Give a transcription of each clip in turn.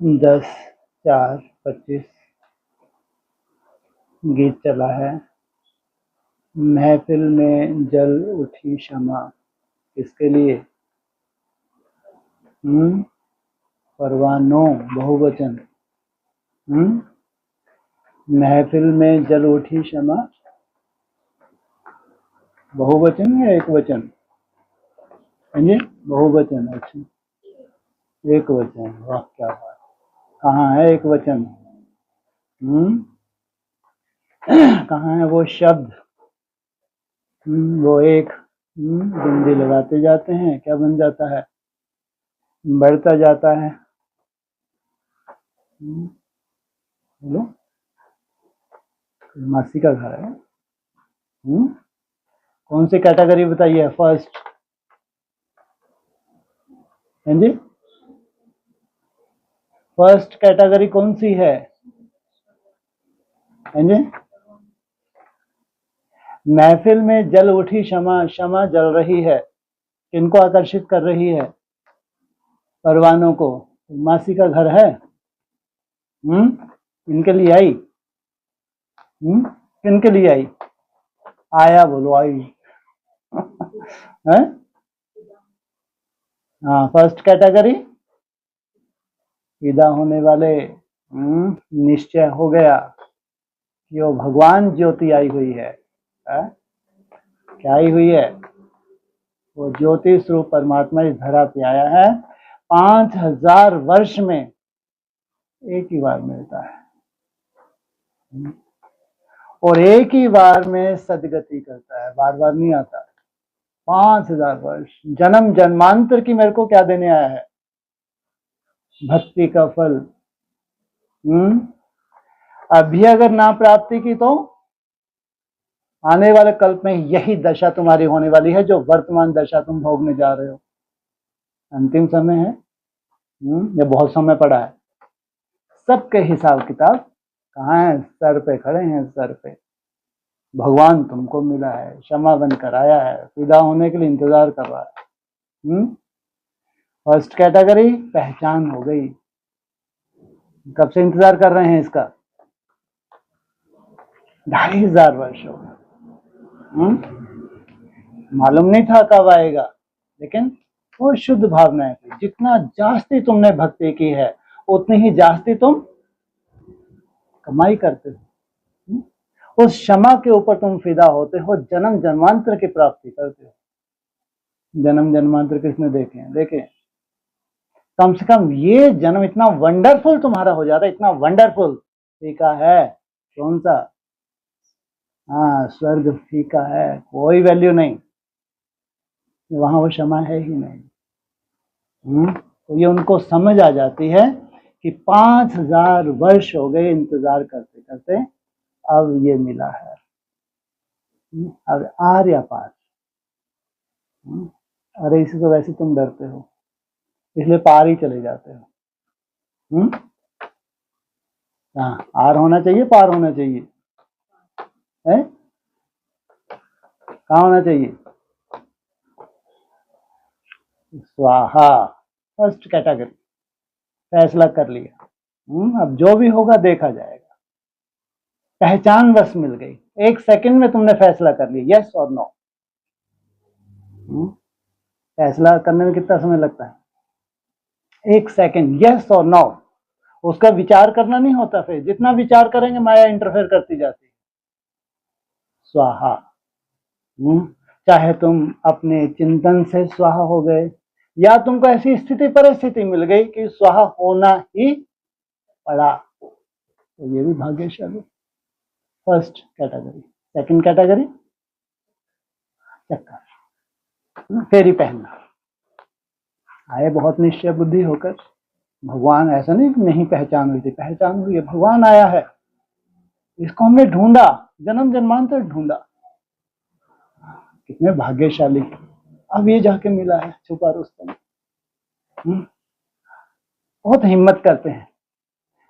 10/4/25 गीत चला है। महफिल में जल उठी शमा, किसके लिए? परवानों, बहुवचन। महफिल में जल उठी शमा, बहुवचन या एक वचन? जी बहुवचन। अच्छा, एक वचन। वाह क्या बात। कहाँ है एक वचन? कहाँ है वो शब्द? वो एक बिंदी लगाते जाते हैं, क्या बन जाता है? बढ़ता जाता है। बोलो, मासी का घर है। कौन सी कैटेगरी बताइए? फर्स्ट है जी, फर्स्ट कैटेगरी कौन सी है जी? महफिल में जल उठी शमा, शमा जल रही है, किनको आकर्षित कर रही है? परवानों को। मासी का घर है। इनके लिए आई। किनके लिए आई? आया बोलो, आई है। हाँ, फर्स्ट कैटेगरी विदा होने वाले। निश्चय हो गया कि वो भगवान ज्योति आई हुई है। क्या आई हुई है? वो ज्योति स्वरूप परमात्मा इस धरा पे आया है। 5000 वर्ष में एक ही बार मिलता है, और एक ही बार में सदगति करता है, बार बार नहीं आता। 5000 वर्ष, जन्म जन्मांतर की मेरे को क्या देने आया है? भक्ति का फल। अभी अगर ना प्राप्ति की तो आने वाले कल्प में यही दशा तुम्हारी होने वाली है, जो वर्तमान दशा तुम भोगने जा रहे हो। अंतिम समय है। ये बहुत समय पड़ा है। सबके हिसाब किताब कहाँ है? सर पे खड़े हैं, सर पे। भगवान तुमको मिला है, क्षमा बनकर आया है, विदा होने के लिए इंतजार कर रहा है। फर्स्ट कैटेगरी पहचान हो गई। कब से इंतजार कर रहे हैं इसका? 2500 वर्ष हो गए। मालूम नहीं था कब आएगा, लेकिन वो शुद्ध भावना है। जितना जास्ती तुमने भक्ति की है, उतनी ही जास्ती तुम कमाई करते हो। उस क्षमा के ऊपर तुम फिदा होते हो, जन्म जन्मांतर की प्राप्ति करते हो। जन्म जन्मांतर किसने देखे हैं? देखे। कम से कम ये जन्म इतना वंडरफुल तुम्हारा हो जाता है, इतना वंडरफुल। फीका है। कौन सा? हाँ, स्वर्ग फीका है, कोई वैल्यू नहीं, वहां वो क्षमा है ही नहीं। तो ये उनको समझ आ जाती है कि 5000 वर्ष हो गए इंतजार करते करते, अब ये मिला है। अब आर्य पार। अरे इसी तो वैसे तुम डरते हो, इसलिए पार ही चले जाते हो। हाँ, आर होना चाहिए, पार होना चाहिए है? कहाँ होना चाहिए? स्वाहा, फर्स्ट कैटेगरी। फैसला कर लिया। अब जो भी होगा देखा जाएगा। पहचान बस मिल गई, एक सेकंड में तुमने फैसला कर लिया, यस और नो। फैसला करने में कितना समय लगता है? एक सेकंड, यस और नो। उसका विचार करना नहीं होता, फिर जितना विचार करेंगे माया इंटरफेयर करती जाती है। स्वाहा। चाहे तुम अपने चिंतन से स्वाहा हो गए, या तुमको ऐसी स्थिति परिस्थिति मिल गई कि स्वाहा होना ही पड़ा, तो ये भी भाग्यशाली। First category. सेकंड कैटेगरी चक्कर, फेरी पहनना। आए बहुत निश्चय बुद्धि होकर। भगवान ऐसा नहीं पहचान हुई थी, पहचान हुई है, भगवान आया है। इसको हमने ढूंढा, जन्म जन्मांतर ढूंढा। कितने भाग्यशाली। अब ये जाके मिला है छुपा रुस्तम। बहुत हिम्मत करते हैं,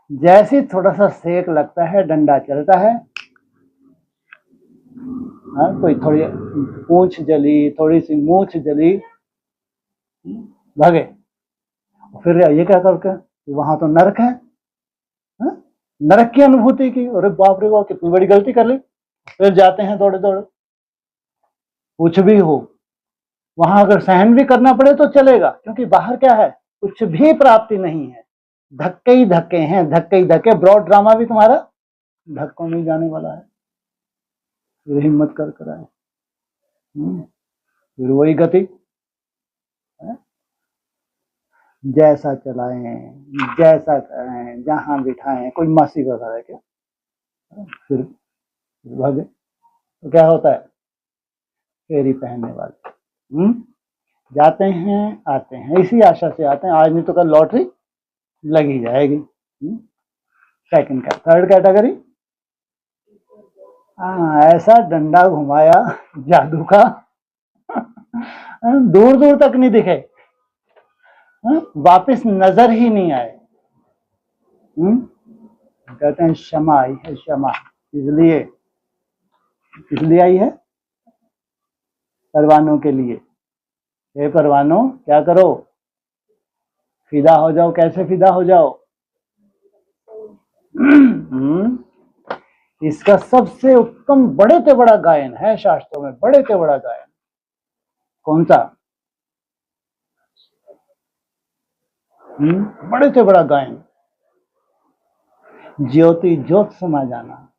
जैसे थोड़ा सा सेक लगता है डंडा चलता है। कोई थोड़ी पूंछ जली, थोड़ी सी मूछ जली, भागे। फिर ये क्या करके वहां तो नरक है। हाँ? नरक की अनुभूति की, अरे बाप रे बाप कितनी बड़ी गलती कर ली, फिर जाते हैं दौड़े दौड़े। कुछ भी हो, वहां अगर सहन भी करना पड़े तो चलेगा, क्योंकि बाहर क्या है, कुछ भी प्राप्ति नहीं है, धक्के ही धक्के हैं, धक्के ही धक्के। ब्रॉड ड्रामा भी तुम्हारा धक्कों में जाने वाला है, फिर हिम्मत कर कर आए। फिर वही गति है? जैसा चलाएं, जैसा करें, जहां बिठाएं, कोई मासी वगैरह क्या, फिर भागे तो क्या होता है, फेरी पहनने वाले। जाते हैं आते हैं, इसी आशा से आते हैं, आज नहीं तो कल लॉटरी लगी जाएगी। सेकंड का, थर्ड कैटेगरी, हाँ ऐसा डंडा घुमाया जादू का दूर दूर तक नहीं दिखे, वापस नजर ही नहीं आए। कहते हैं क्षमा आई है, क्षमा इसलिए आई है परवानों के लिए। हे परवानों क्या करो, फिदा हो जाओ। कैसे फिदा हो जाओ? इसका सबसे उत्तम बड़े से बड़ा गायन है शास्त्रों में, बड़े से बड़ा गायन कौन सा? बड़े से बड़ा गायन, ज्योति ज्योत समा जाना।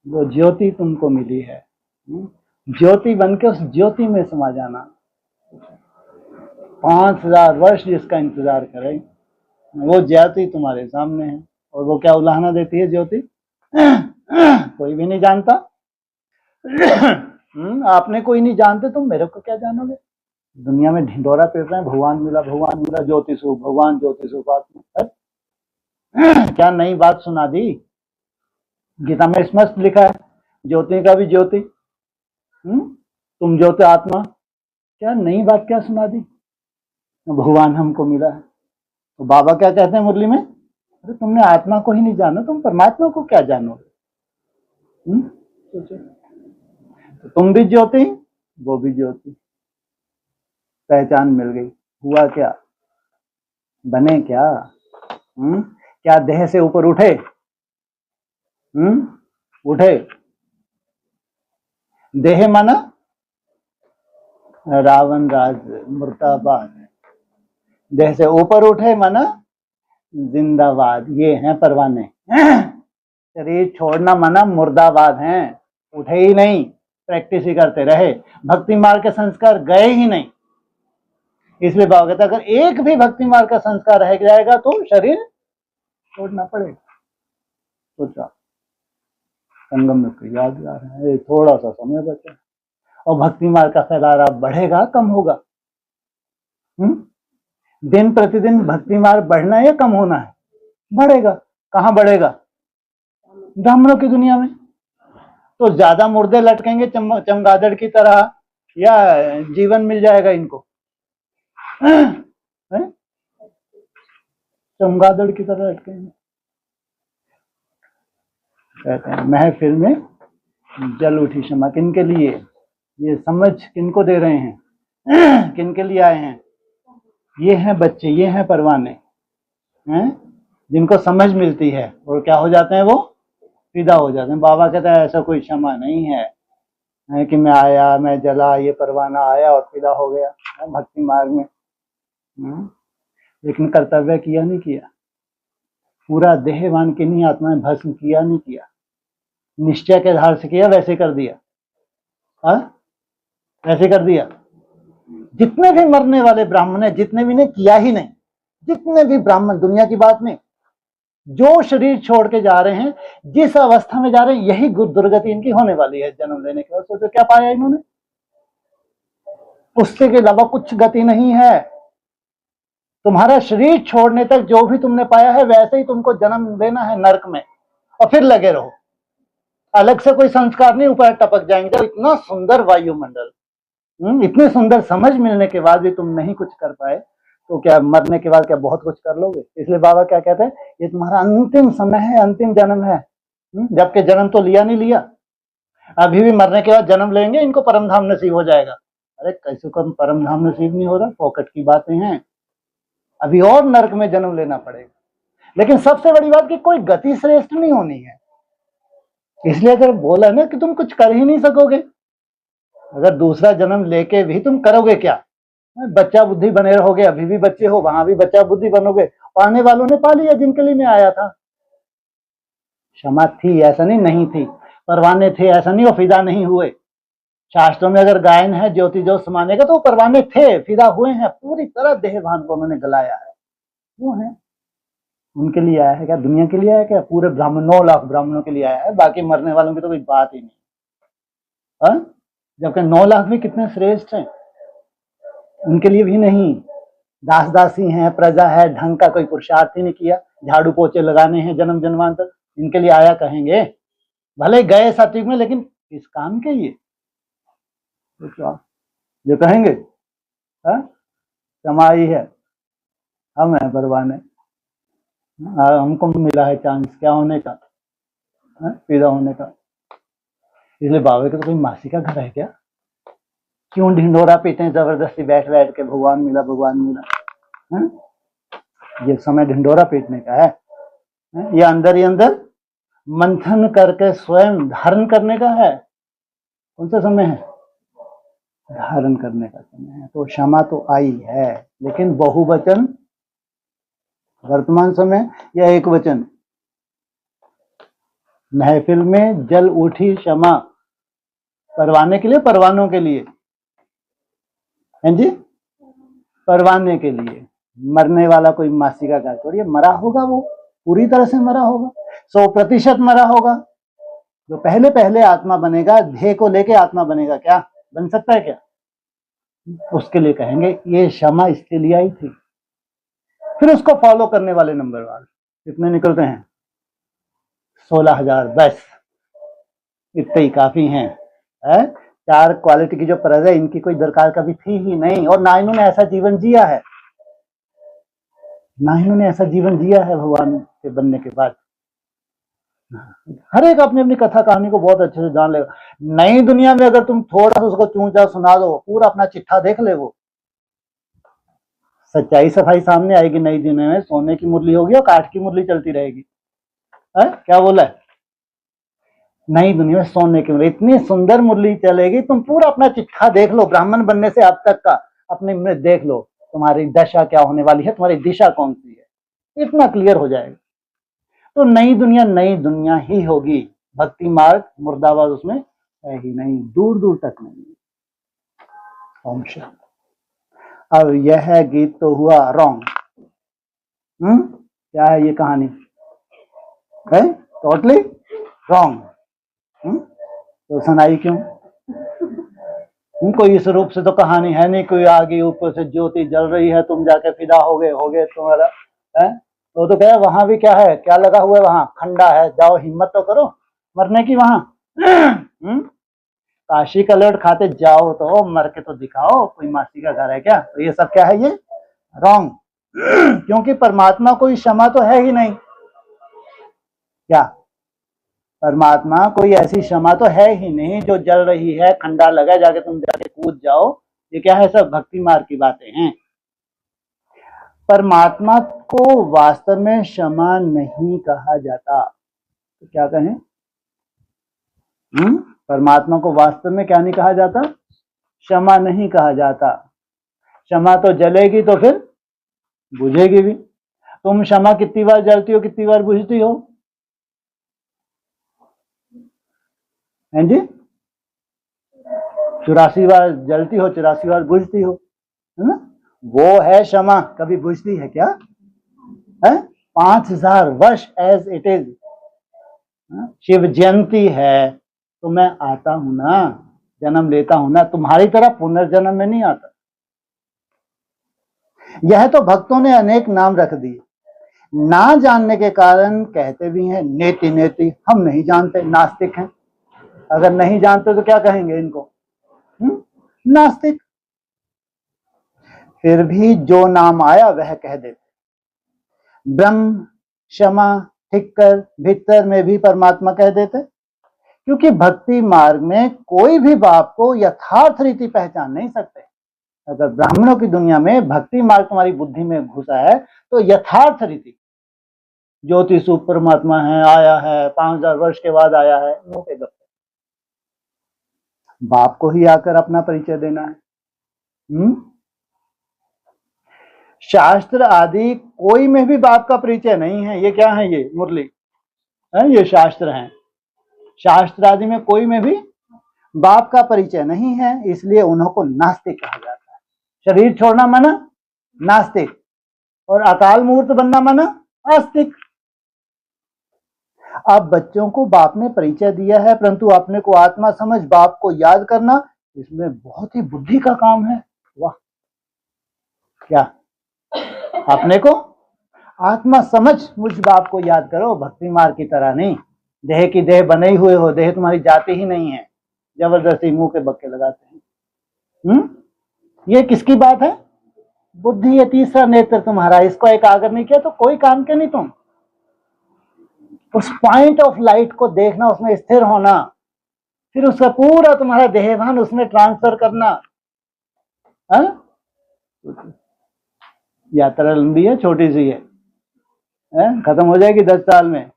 वो ज्योति तुमको मिली है, ज्योति बनके उस ज्योति में समा जाना। 5000 वर्ष जिसका इंतजार करें, वो ज्योति तुम्हारे सामने है। और वो क्या उलाहना देती है ज्योति? कोई भी नहीं जानता। आपने कोई नहीं जानते, तुम मेरे को क्या जानोगे? दुनिया में ढिंडोरा पीट रहे हैं, भगवान मिला, ज्योति स्वरूप भगवान, ज्योति स्वरूप आत्मा। क्या नई बात सुना दी? गीता में स्पष्ट लिखा है, ज्योति का भी ज्योति, तुम ज्योति आत्मा। क्या नई बात क्या सुना दी? भगवान हमको मिला है। तो बाबा क्या कहते हैं मुरली में? अरे तुमने आत्मा को ही नहीं जाना, तुम परमात्मा को क्या जानोगे? तो तुम भी ज्योति, वो भी ज्योति, पहचान मिल गई। हुआ क्या? बने क्या? क्या देह से ऊपर उठे? उठे। देह माना रावण राज मुर्दाबाद, देह से ऊपर उठे माना जिंदाबाद। ये हैं परवाने। शरीर छोड़ना माना मुर्दाबाद हैं, उठे ही नहीं, प्रैक्टिस ही करते रहे, भक्ति मार्ग के संस्कार गए ही नहीं। इसलिए बाबा कहता अगर एक भी भक्ति मार्ग का संस्कार रह जाएगा तो शरीर छोड़ना पड़ेगा। सोचा संगम में याद आ रहा है, थोड़ा सा समय बचा और भक्ति मार्ग का फैलाव बढ़ेगा कम होगा? दिन प्रतिदिन भक्ति मार्ग बढ़ना है या कम होना है? बढ़ेगा। कहाँ बढ़ेगा? ब्राह्मणों की दुनिया में। तो ज्यादा मुर्दे लटकेंगे चमगादड़ की तरह, या जीवन मिल जाएगा इनको? चमगादड़ की तरह लटकेंगे। कहते हैं महफिल में जल उठी क्षमा। किनके लिए? ये समझ किनको दे रहे हैं? किनके लिए आए हैं? ये हैं बच्चे, ये हैं परवाने, हैं जिनको समझ मिलती है और क्या हो जाते हैं, वो फिदा हो जाते हैं। बाबा कहता है ऐसा कोई क्षमा नहीं है कि मैं आया, मैं जला, ये परवाना आया और फिदा हो गया भक्ति मार्ग में। लेकिन कर्तव्य किया नहीं किया, पूरा देहवान की नहीं आत्मा में भस्म किया नहीं किया, निश्चय के आधार से किया, वैसे कर दिया। वैसे कर दिया। जितने भी मरने वाले ब्राह्मण है, जितने भी ने किया ही नहीं, जितने भी ब्राह्मण दुनिया की बात में जो शरीर छोड़ के जा रहे हैं, जिस अवस्था में जा रहे हैं, यही दुर्गति इनकी होने वाली है जन्म लेने के बाद। तो क्या पाया इन्होंने? उससे के अलावा कुछ गति नहीं है। तुम्हारा शरीर छोड़ने तक जो भी तुमने पाया है वैसे ही तुमको जन्म लेना है नरक में, और फिर लगे रहो। अलग से कोई संस्कार नहीं ऊपर टपक जाएंगे। जब इतना सुंदर वायुमंडल, इतनी सुंदर समझ मिलने के बाद भी तुम नहीं कुछ कर पाए, तो क्या मरने के बाद क्या बहुत कुछ कर लोगे? इसलिए बाबा क्या कहते हैं, ये तुम्हारा अंतिम समय है, अंतिम जन्म है। जबकि जन्म तो लिया नहीं लिया, अभी भी मरने के बाद जन्म लेंगे, इनको परम धाम नसीब हो जाएगा। अरे कैसे कम परम धाम नसीब नहीं हो रहा? पॉकेट की बातें हैं। अभी और नरक में जन्म लेना पड़ेगा। लेकिन सबसे बड़ी बात कि कोई गति श्रेष्ठ नहीं होनी है। इसलिए अगर बोला ना कि तुम कुछ कर ही नहीं सकोगे, अगर दूसरा जन्म लेके भी तुम करोगे क्या? बच्चा बुद्धि बने रहोगे, अभी भी बच्चे हो, वहां भी बच्चा बुद्धि बनोगे। पाने वालों ने पा लिया जिनके लिए मैं आया था। क्षमा थी ऐसा नहीं, नहीं थी। परवाने थे ऐसा नहीं वो फिदा नहीं हुए। शास्त्रों में अगर गायन है ज्योति जो समाने का, तो वो परवाने थे, फिदा हुए हैं, पूरी तरह देहभान को उन्होंने गलाया है। वो है, उनके लिए आया है क्या? दुनिया के लिए आया क्या? पूरे ब्राह्मण 9 लाख ब्राह्मणों के लिए आया है, बाकी मरने वालों की तो कोई बात ही नहीं। जबकि 9 लाख भी कितने श्रेष्ठ हैं, उनके लिए भी नहीं। दास दासी हैं, प्रजा है, ढंग का कोई पुरुषार्थ ही नहीं किया, झाड़ू पोछे लगाने हैं जन्म जन्मांतर, इनके लिए आया कहेंगे? भले गए सतयुग में, लेकिन किस काम के ये? जो कहेंगे कमाई है, हम है परवाने, हमको मिला है चांस क्या होने का, पैदा होने का। इसलिए बाबे का तो कोई मासी का घर है क्या? क्यों ढिंढोरा पीते हैं जबरदस्ती बैठ बैठ के, भगवान मिला भगवान मिला? ये समय ढिंढोरा पीटने का है? ये अंदर ही अंदर मंथन करके स्वयं धारण करने का है। कौन सा समय है? धारण करने का समय है। तो क्षमा तो आई है, लेकिन बहुवचन वर्तमान समय या एक वचन? महफिल में जल उठी क्षमा, परवाने के लिए, परवानों के लिए हैं जी, परवाने के लिए। मरने वाला कोई मासी का घर थोड़ी, मरा होगा, वो पूरी तरह से मरा होगा, 100% मरा होगा। जो पहले पहले आत्मा बनेगा, ध्येय को लेके आत्मा बनेगा, क्या बन सकता है क्या? उसके लिए कहेंगे ये क्षमा इसके लिए आई थी। फिर उसको फॉलो करने वाले नंबरवार कितने निकलते हैं? 16,000, बस इतने ही काफी हैं। 4 क्वालिटी की जो प्रजा है, इनकी कोई दरकार कभी थी ही नहीं, और ना इन्होंने ऐसा जीवन जिया है, ना इन्होंने ऐसा जीवन जिया है भगवान के बनने के बाद। हर एक अपनी अपनी कथा कहानी को बहुत अच्छे से जान लेगा। नई दुनिया में अगर तुम थोड़ा सा उसको चूंचा सुना दो, पूरा अपना चिट्ठा देख ले, वो सच्चाई सफाई सामने आएगी। नई दुनिया में सोने की मुरली होगी और काठ की मुरली चलती रहेगी। क्या बोला है? नई दुनिया में सोने की मुरली, इतनी सुंदर मुरली चलेगी, तुम पूरा अपना चिट्ठा देख लो, ब्राह्मण बनने से अब तक का अपने में देख लो, तुम्हारी दशा क्या होने वाली है, तुम्हारी दिशा कौन सी है, इतना क्लियर हो जाएगा। तो नई दुनिया ही होगी। भक्ति मार्ग मुर्दाबाद उसमें है ही नहीं, दूर दूर तक नहीं। ओम शांति। अब यह गीत तो हुआ रॉन्ग। क्या है ये कहानी? है टोटली रॉन्ग। तो सुनाई क्यों? कोई इस रूप से तो कहानी है नहीं, कोई आगे ऊपर से ज्योति जल रही है, तुम जाके फिदा हो गए तुम्हारा है। तो कहे वहां भी क्या है, क्या लगा हुआ है वहां? खंडा है, जाओ हिम्मत तो करो मरने की वहां। काशी का लौट खाते जाओ तो मर के तो दिखाओ, कोई मासी का घर है क्या? तो ये सब क्या है? ये रॉन्ग। क्योंकि परमात्मा कोई क्षमा तो है ही नहीं। क्या परमात्मा कोई ऐसी क्षमा तो है ही नहीं जो जल रही है, खंडा लगा, जाके तुम जाके कूद जाओ। ये क्या है? सब भक्ति मार्ग की बातें हैं। परमात्मा को वास्तव में क्षमा नहीं कहा जाता। तो क्या कहें? परमात्मा को वास्तव में क्या नहीं कहा जाता? क्षमा नहीं कहा जाता। क्षमा तो जलेगी तो फिर बुझेगी भी। तुम क्षमा कितनी बार जलती हो, कितनी बार बुझती हो? हैं जी? 84 बार जलती हो, 84 बार बुझती हो, है ना? वो है क्षमा। कभी बुझती है क्या? है 5000 वर्ष as it is. Shiv Jayanti है तो मैं आता हूं ना, जन्म लेता हूं ना, तुम्हारी तरह पुनर्जन्म में नहीं आता। यह तो भक्तों ने अनेक नाम रख दिए, ना जानने के कारण कहते भी हैं नेति नेति, हम नहीं जानते, नास्तिक हैं। अगर नहीं जानते तो क्या कहेंगे इनको? नास्तिक। फिर भी जो नाम आया वह कह देते। ब्रह्म, क्षमा, ठिक्कर, भीतर में भी परमात्मा कह देते, क्योंकि भक्ति मार्ग में कोई भी बाप को यथार्थ रीति पहचान नहीं सकते। अगर ब्राह्मणों की दुनिया में भक्ति मार्ग तुम्हारी बुद्धि में घुसा है तो यथार्थ रीति ज्योति स्वरूप परमात्मा है, आया है, 5000 वर्ष के बाद आया है, वो के गप। बाप को ही आकर अपना परिचय देना है। शास्त्र आदि कोई में भी बाप का परिचय नहीं है। ये क्या है? ये मुरली है, ये शास्त्र हैं। शास्त्र आदि में कोई में भी बाप का परिचय नहीं है, इसलिए उन्हों को नास्तिक कहा जाता है। शरीर छोड़ना माना नास्तिक, और अकाल मूर्त बनना माना आस्तिक। अब बच्चों को बाप ने परिचय दिया है, परंतु अपने को आत्मा समझ बाप को याद करना, इसमें बहुत ही बुद्धि का काम है। वाह! क्या अपने को आत्मा समझ मुझ बाप को याद करो, भक्ति मार्ग की तरह नहीं। देह की देह बने हुए हो, देह तुम्हारी जाती ही नहीं है, जबरदस्ती मुंह के बक्के लगाते हैं। ये किसकी बात है? बुद्धि, ये तीसरा नेत्र तुम्हारा, इसको एकाग्र नहीं किया तो कोई काम के नहीं। तुम उस पॉइंट ऑफ लाइट को देखना, उसमें स्थिर होना, फिर उसका पूरा तुम्हारा देहभान उसमें ट्रांसफर करना। यात्रा लंबी है, छोटी सी है, खत्म हो जाएगी 10 साल में,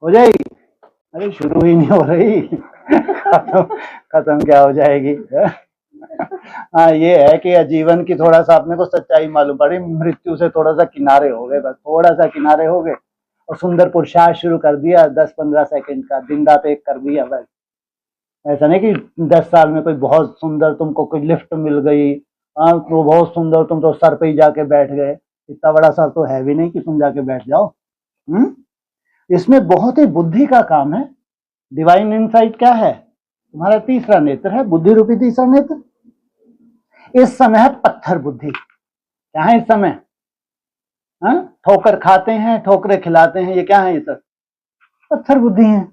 हो जाएगी। अरे शुरू ही नहीं हो रही। खत्म क्या हो जाएगी। हाँ, ये है कि जीवन की थोड़ा सा अपने को सच्चाई मालूम पड़ी, मृत्यु से थोड़ा सा किनारे हो गए, बस थोड़ा सा किनारे हो गए, और सुंदर पुरुषार्थ शुरू कर दिया 10-15 सेकंड का, दिन रात एक कर दिया बस। ऐसा नहीं कि 10 साल में कोई बहुत सुंदर तुमको कोई लिफ्ट मिल गई, तो बहुत सुंदर तुम तो सर पे ही जाके बैठ गए। इतना बड़ा सर तो है भी नहीं कि तुम जाके बैठ जाओ। इसमें बहुत ही बुद्धि का काम है। डिवाइन इनसाइट क्या है? तुम्हारा तीसरा नेत्र है, बुद्धि रूपी तीसरा नेत्र। इस समय है पत्थर बुद्धि। क्या है इस समय? ठोकर खाते हैं, ठोकरे खिलाते हैं, ये क्या है? ये सब पत्थर बुद्धि है।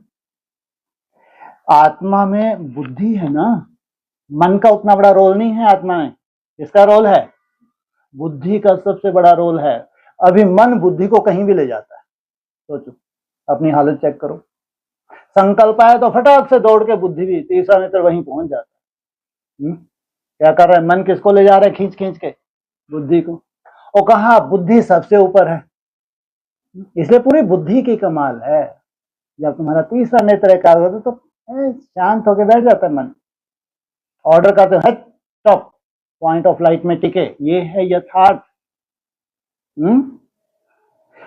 आत्मा में बुद्धि है ना, मन का उतना बड़ा रोल नहीं है आत्मा में। इसका रोल है, बुद्धि का सबसे बड़ा रोल है। अभी मन बुद्धि को कहीं भी ले जाता है। सोचो, अपनी हालत चेक करो। संकल्प आया तो फटाक से दौड़ के बुद्धि भी, तीसरा नेत्र वहीं पहुंच जाता है। क्या कर रहा है मन? किसको ले जा रहा है खींच खींच के? बुद्धि को। और कहा बुद्धि सबसे ऊपर है, इसलिए पूरी बुद्धि की कमाल है। जब तुम्हारा तीसरा नेत्र एकाग्र होता तो शांत होकर बैठ जाता है मन। ऑर्डर करते हैं स्टॉप, पॉइंट ऑफ लाइट में टिके, ये है यथार्थ।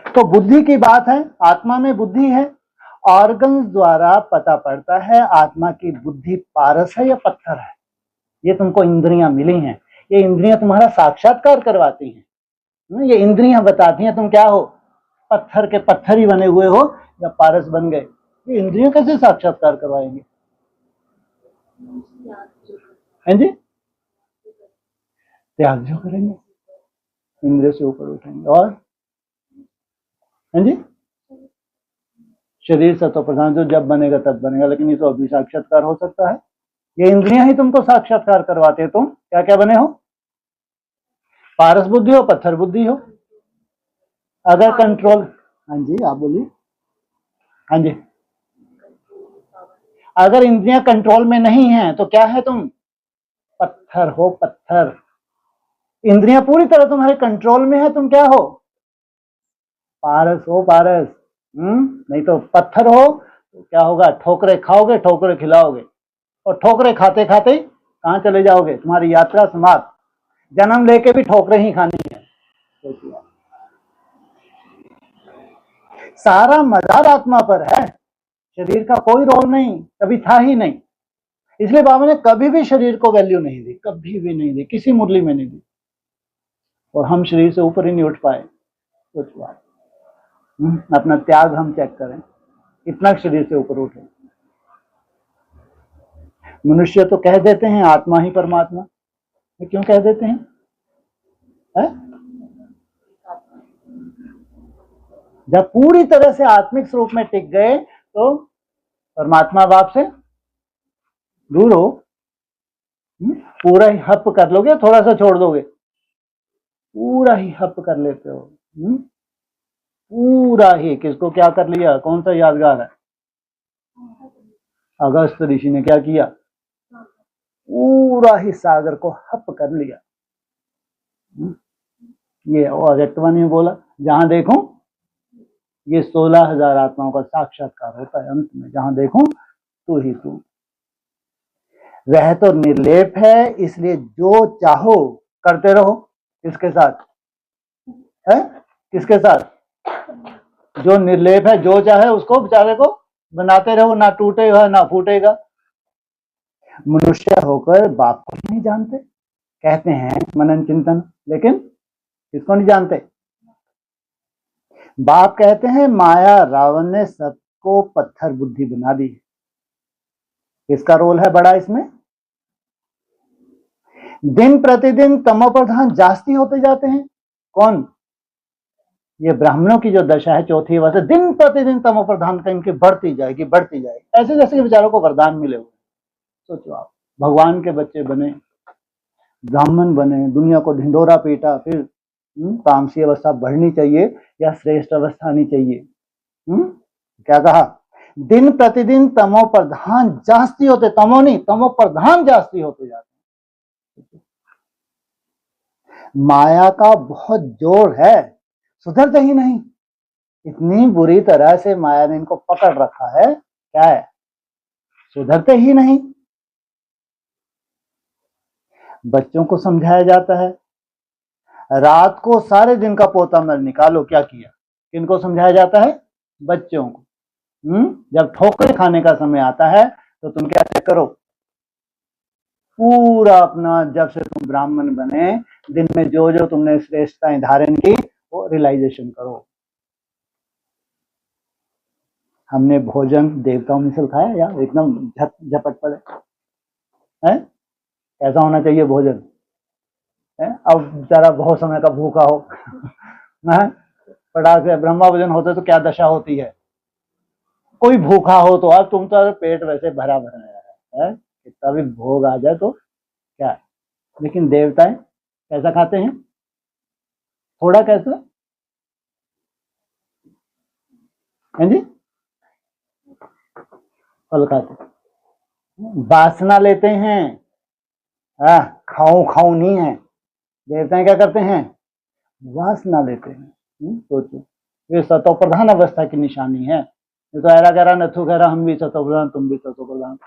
तो बुद्धि की बात है, आत्मा में बुद्धि है। ऑर्गन्स द्वारा पता पड़ता है आत्मा की बुद्धि पारस है या पत्थर है। ये तुमको इंद्रियां मिली हैं, ये इंद्रियां तुम्हारा साक्षात्कार करवाती हैं। ये इंद्रियां बताती हैं तुम क्या हो, पत्थर के पत्थर ही बने हुए हो या पारस बन गए। ये इंद्रियां कैसे साक्षात्कार करवाएंगे? हैं जी? त्याग जो करेंगे, इंद्रिय से ऊपर उठेंगे। और हैं जी, शरीर सत्व प्रधान जो जब बनेगा तब बनेगा, लेकिन ये तो अभी साक्षात्कार हो सकता है। ये इंद्रियां ही तुमको साक्षात्कार करवाते हैं। तुम क्या क्या बने हो? पारस बुद्धि हो, पत्थर बुद्धि हो। अगर कंट्रोल, हाँ जी आप बोलिए। हाँ जी, अगर इंद्रियां कंट्रोल में नहीं है तो क्या है तुम? पत्थर हो, पत्थर। इंद्रियां पूरी तरह तुम्हारे कंट्रोल में है, तुम क्या हो? पारस हो, पारस। नहीं तो पत्थर हो तो क्या होगा? ठोकरे खाओगे, ठोकरे खिलाओगे, और ठोकरे खाते खाते कहाँ चले जाओगे? तुम्हारी यात्रा समाप्त। जन्म लेके भी ठोकरे ही खानी है। सारा मदार आत्मा पर है, शरीर का कोई रोल नहीं, कभी था ही नहीं। इसलिए बाबा ने कभी भी शरीर को वैल्यू नहीं दी, कभी भी नहीं दी, किसी मुरली में नहीं दी। और हम शरीर से ऊपर ही नहीं उठ पाए। कुछ बात अपना त्याग हम चेक करें, कितना शरीर से ऊपर उठे। मनुष्य तो कह देते हैं आत्मा ही परमात्मा, क्यों कह देते हैं? जब पूरी तरह से आत्मिक स्वरूप में टिक गए तो परमात्मा बाप से दूर हो। पूरा ही हप कर लोगे, थोड़ा सा छोड़ दोगे? पूरा ही हप कर लेते हो। पूरा ही। किसको क्या कर लिया? कौन सा यादगार है? अगस्त ऋषि ने क्या किया? पूरा ही सागर को हप कर लिया। ये अव्यक्तवाणी में बोला, जहां देखूं ये 16,000 आत्माओं का साक्षात्कार होता है अंत में, जहां देखूं तू ही तू। वह तो निर्लेप है, इसलिए जो चाहो करते रहो। किसके साथ है? किसके साथ? जो निर्लेप है, जो चाहे उसको बेचारे को बनाते रहो, ना टूटेगा ना फूटेगा। मनुष्य होकर बाप को नहीं जानते, कहते हैं मनन चिंतन, लेकिन किसको नहीं जानते? बाप कहते हैं माया रावण ने सबको पत्थर बुद्धि बना दी। किसका रोल है बड़ा इसमें? दिन प्रतिदिन तमो प्रधान जास्ती होते जाते हैं। कौन? ये ब्राह्मणों की जो दशा है चौथी अवस्था, दिन प्रतिदिन तमो प्रधान का इनकी बढ़ती जाएगी बढ़ती जाएगी, ऐसे जैसे कि बेचारों को वरदान मिले हुए। सोचो आप, भगवान के बच्चे बने, ब्राह्मण बने, दुनिया को ढिंडोरा पीटा, फिर तामसी अवस्था बढ़नी चाहिए या श्रेष्ठ अवस्था आनी चाहिए। क्या कहा? दिन प्रतिदिन तमो प्रधान जास्ती होते, तमो नहीं तमो प्रधान जास्ती होते जाते। माया का बहुत जोर है, सुधरते ही नहीं। इतनी बुरी तरह से माया ने इनको पकड़ रखा है, क्या है? सुधरते ही नहीं। बच्चों को समझाया जाता है, रात को सारे दिन का पोता मैल निकालो। क्या किया? किनको समझाया जाता है? बच्चों को। जब ठोकर खाने का समय आता है तो तुम क्या करो? पूरा अपना, जब से तुम ब्राह्मण बने, दिन में जो जो तुमने श्रेष्ठताएं धारण की वो रियलाइजेशन करो। हमने भोजन देवताओं मिसल खाया या एकदम झपट पड़े है? कैसा होना चाहिए भोजन है? अब जरा बहुत समय का भूखा हो पटाख से ब्रह्मा भोजन होते तो क्या दशा होती है? कोई भूखा हो तो, अब तुम तो पेट वैसे भरा भरा है, कितना भी भोग आ जाए तो क्या है? लेकिन देवताएं कैसा खाते हैं? थोड़ा कैसा है जी? फल खाते, वासना लेते हैं। खाऊं खाऊं नहीं है, देवताएं क्या करते हैं? वासना लेते हैं। सोचो, ये सतो प्रधान अवस्था की निशानी है। ये तो ऐरा गहरा नथु गहरा, हम भी सतो प्रधान तुम भी सतो प्रधान।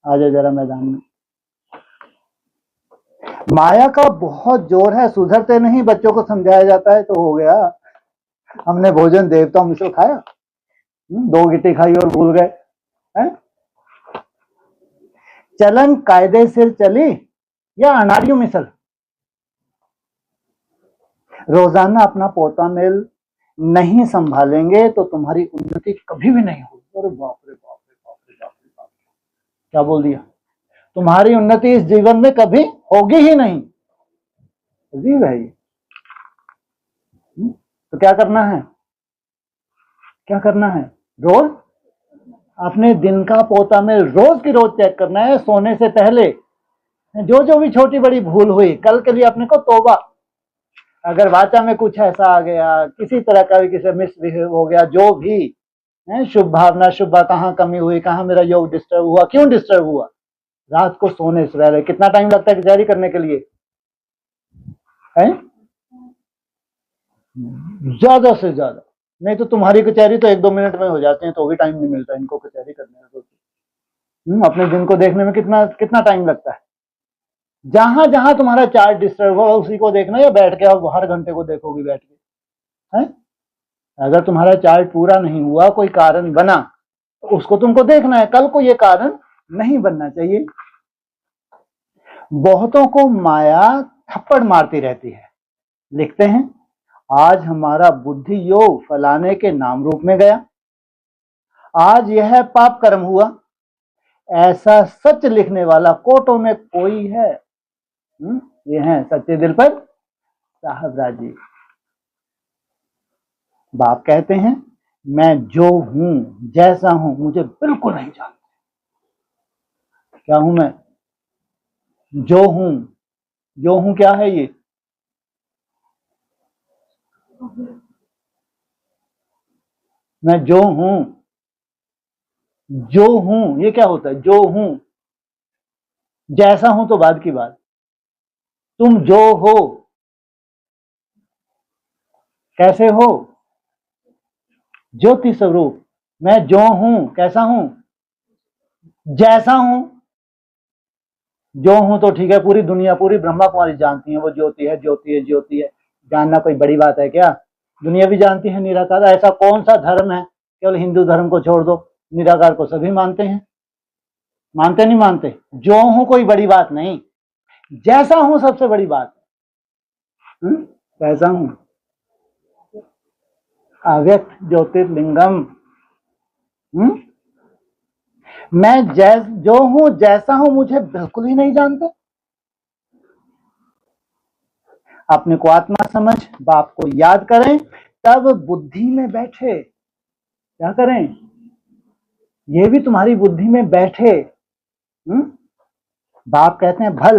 आ जाए जरा मैदान में। माया का बहुत जोर है, सुधरते नहीं। बच्चों को समझाया जाता है तो हो गया, हमने भोजन देवताओं मिसल खाया, 2 गिट्टी खाई और भूल गए हैं? चलन कायदे से चली या अनारियों मिसल? रोजाना अपना पोता मेल नहीं संभालेंगे तो तुम्हारी उन्नति कभी भी नहीं होगी। अरे बाप रे बाप रे बाप रे बाप रे बाप, क्या बोल दिया? तुम्हारी उन्नति इस जीवन में कभी होगी ही नहीं। अजीब है ये। तो क्या करना है? क्या करना है? रोज अपने दिन का पोता में रोज की रोज चेक करना है, सोने से पहले। जो जो भी छोटी बड़ी भूल हुई, कल के लिए अपने को तौबा। अगर वाचा में कुछ ऐसा आ गया, किसी तरह का भी किसी मिसबिहेव हो गया, जो भी है, शुभ भावना शुभ, कहाँ कमी हुई, कहाँ मेरा योग डिस्टर्ब हुआ, क्यों डिस्टर्ब हुआ, रात को सोने से पहले कितना टाइम लगता है कचहरी करने के लिए? है ज्यादा से ज्यादा, नहीं तो तुम्हारी कचहरी तो 1-2 मिनट में हो जाते हैं, तो भी टाइम नहीं मिलता इनको कचहरी करने में। अपने दिन को देखने में कितना कितना टाइम लगता है। जहां जहां तुम्हारा चार्ट डिस्टर्ब हुआ उसी को देखना, या बैठ के अब हर घंटे को देखोगी बैठ के? है अगर तुम्हारा चार्ट पूरा नहीं हुआ, कोई कारण बना, तो उसको तुमको देखना है, कल को ये कारण नहीं बनना चाहिए। बहुतों को माया थप्पड़ मारती रहती है। लिखते हैं, आज हमारा बुद्धि योग फलाने के नाम रूप में गया, आज यह पाप कर्म हुआ। ऐसा सच लिखने वाला कोटों में कोई है? ये हैं सच्चे दिल पर साहब राजी। बाप कहते हैं, मैं जो हूं जैसा हूं मुझे बिल्कुल नहीं जानते। क्या हूं मैं? जो हूं। जो हूं क्या है ये? मैं जो हूं, जो हूं ये क्या होता है? जो हूं जैसा हूं तो बाद की बात, तुम जो हो, कैसे हो, ज्योति स्वरूप, मैं जो हूं, कैसा हूं, जैसा हूं। जो हूं तो ठीक है, पूरी दुनिया, पूरी ब्रह्मा कुमारी जानती है वो ज्योति है, ज्योति है, ज्योति है। जानना कोई बड़ी बात है क्या? दुनिया भी जानती है निराकार। ऐसा कौन सा धर्म है, केवल हिंदू धर्म को छोड़ दो, निराकार को सभी मानते हैं। मानते नहीं मानते? जो हूं कोई बड़ी बात नहीं, जैसा हूं सबसे बड़ी बात है। कैसा हूं? अव्यक्त ज्योतिर्लिंगम। मैं जो हूं, जैसा हूं, मुझे बिल्कुल ही नहीं जानते। अपने को आत्मा समझ, बाप को याद करें, तब बुद्धि में बैठे। क्या करें? ये भी तुम्हारी बुद्धि में बैठे। बाप कहते हैं भल,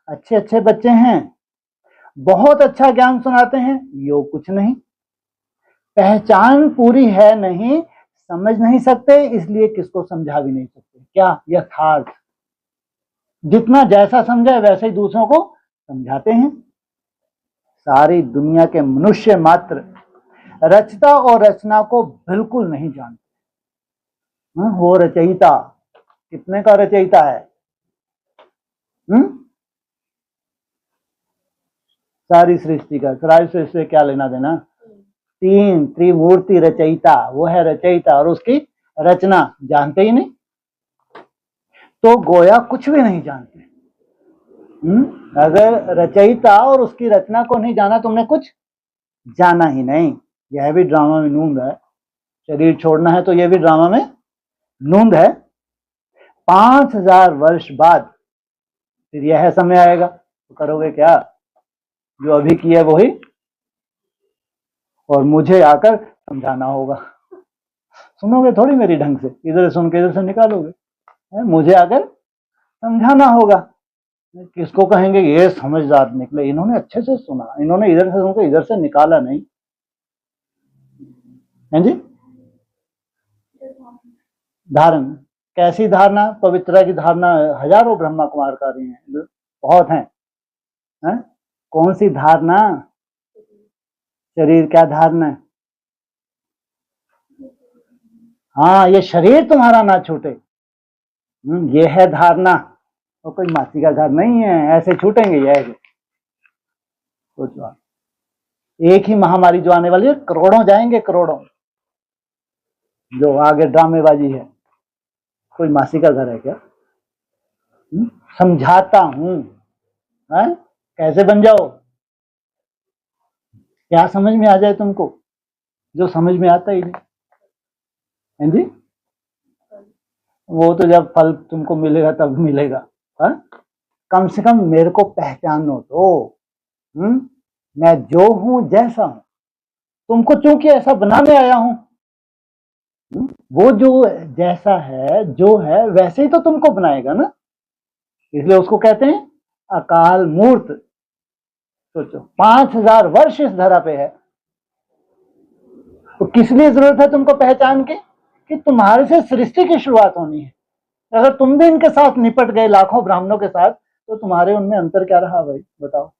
अच्छे अच्छे बच्चे हैं, बहुत अच्छा ज्ञान सुनाते हैं, योग कुछ नहीं, पहचान पूरी है नहीं, समझ नहीं सकते, इसलिए किसको समझा भी नहीं सकते। क्या? यथार्थ। जितना जैसा समझे वैसे ही दूसरों को समझाते हैं। सारी दुनिया के मनुष्य मात्र रचता और रचना को बिल्कुल नहीं जानते। वो रचयिता कितने का रचयिता है? सारी सृष्टि का। सारी सृष्टि से क्या लेना देना? तीन त्रिमूर्ति रचयिता, वो है रचयिता, और उसकी रचना जानते ही नहीं, तो गोया कुछ भी नहीं जानते। अगर रचयिता और उसकी रचना को नहीं जाना, तुमने कुछ जाना ही नहीं। यह भी ड्रामा में नूंद है। शरीर छोड़ना है तो यह भी ड्रामा में नूंद है। 5000 वर्ष बाद फिर यह समय आएगा, तो करोगे क्या? जो अभी किया वही, और मुझे आकर समझाना होगा। सुनोगे थोड़ी मेरी ढंग से, इधर सुन के इधर से निकालोगे। मुझे आकर समझाना होगा। किसको कहेंगे ये समझदार निकले, इन्होंने अच्छे से सुना, इन्होंने इधर से सुनकर इधर से निकाला नहीं है जी। धारण, कैसी धारणा? पवित्रता की धारणा हजारों ब्रह्मा कुमार कार्य हैं, बहुत हैं। कौन सी धारणा? शरीर क्या धारणा है? हाँ, ये शरीर तुम्हारा ना छूटे, ये है धारणा। और कोई मासी का घर नहीं है, ऐसे छूटेंगे ये ऐसे? सोचो, एक ही महामारी जो आने वाली है, करोड़ों जाएंगे, करोड़ों। जो आगे ड्रामेबाजी है, कोई मासी का घर है क्या? समझाता हूं, कैसे बन जाओ, क्या समझ में आ जाए तुमको, जो समझ में आता ही नहीं है जी। वो तो जब फल तुमको मिलेगा तब मिलेगा। कम से कम मेरे को पहचानो तो। मैं जो हूं, जैसा हूं, तुमको चूंकि ऐसा बनाने आया हूं, वो जो जैसा है, जो है, वैसे ही तो तुमको बनाएगा ना, इसलिए उसको कहते हैं अकाल मूर्त। सोचो, 5000 वर्ष इस धरा पे है, तो किस लिए जरूरत है तुमको पहचान के? कि तुम्हारे से सृष्टि की शुरुआत होनी है। अगर तुम भी इनके साथ निपट गए, लाखों ब्राह्मणों के साथ, तो तुम्हारे उनमें अंतर क्या रहा भाई, बताओ।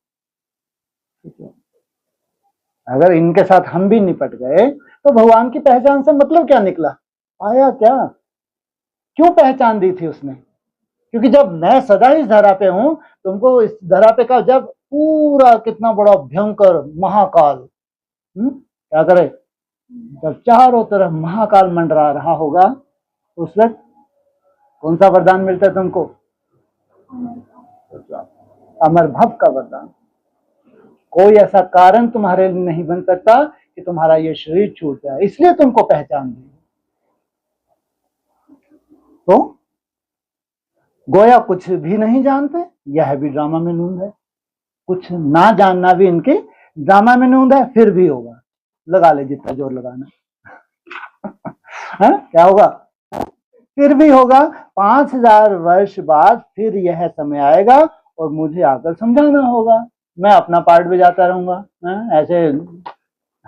अगर इनके साथ हम भी निपट गए, तो भगवान की पहचान से मतलब क्या निकला? आया क्या? क्यों पहचान दी थी उसने? क्योंकि जब मैं सदा इस धरा पे हूं, तुमको इस धरा पे का जब पूरा कितना बड़ा भयंकर महाकाल, क्या करे, जब चारों तरफ महाकाल मंडरा रहा होगा, उस वक्त कौन सा वरदान मिलता है तुमको? अमर भव का वरदान। कोई ऐसा कारण तुम्हारे लिए नहीं बन सकता कि तुम्हारा ये शरीर छूट जाए, इसलिए तुमको पहचान दी। तो गोया कुछ भी नहीं जानते, यह भी ड्रामा में नूंद है। कुछ ना जानना भी इनके ड्रामा में नूंद है। फिर भी होगा, लगा ले जितना जोर लगाना। क्या होगा? फिर भी होगा। 5000 वर्ष बाद फिर यह समय आएगा और मुझे आकर समझाना होगा। मैं अपना पार्ट बजाता रहूंगा, ऐसे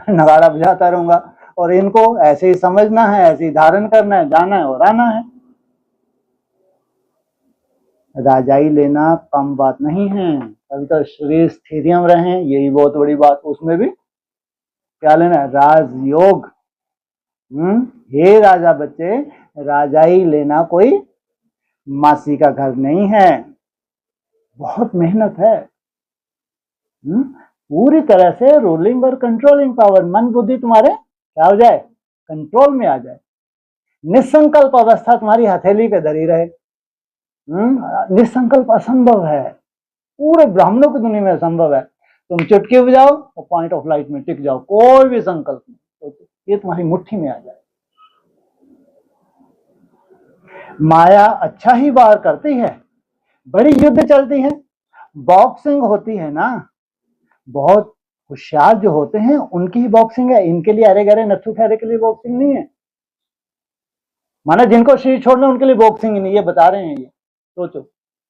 नगाड़ा बजाता रहूंगा, और इनको ऐसे ही समझना है, ऐसे ही धारण करना है, जाना है और आना है। राजाई लेना कम बात नहीं है, अभी तो शरीर स्थिरियम रहे, यही बहुत बड़ी बात। उसमें भी क्या लेना है? राजयोग। हे राजा बच्चे, राजाई लेना कोई मासी का घर नहीं है, बहुत मेहनत है। पूरी तरह से रूलिंग और कंट्रोलिंग पावर, मन बुद्धि तुम्हारे क्या हो जाए? कंट्रोल में आ जाए। निसंकल्प अवस्था तुम्हारी हथेली पे धरी रहे। निसंकल्प असंभव है, पूरे ब्राह्मणों की दुनिया में असंभव है। तुम चुटकी बजाओ और पॉइंट ऑफ लाइट में टिक जाओ, कोई भी संकल्प नहीं, तो ये तुम्हारी मुट्ठी में आ जाए। माया अच्छा ही वार करती है, बड़ी युद्ध चलती है, बॉक्सिंग होती है ना, बहुत होशियार जो होते हैं उनकी ही बॉक्सिंग है, इनके लिए अरे गरे नथु खैरे के लिए बॉक्सिंग नहीं है। माना जिनको शरीर छोड़ना उनके लिए बॉक्सिंग ही नहीं, ये बता रहे हैं। ये सोचो,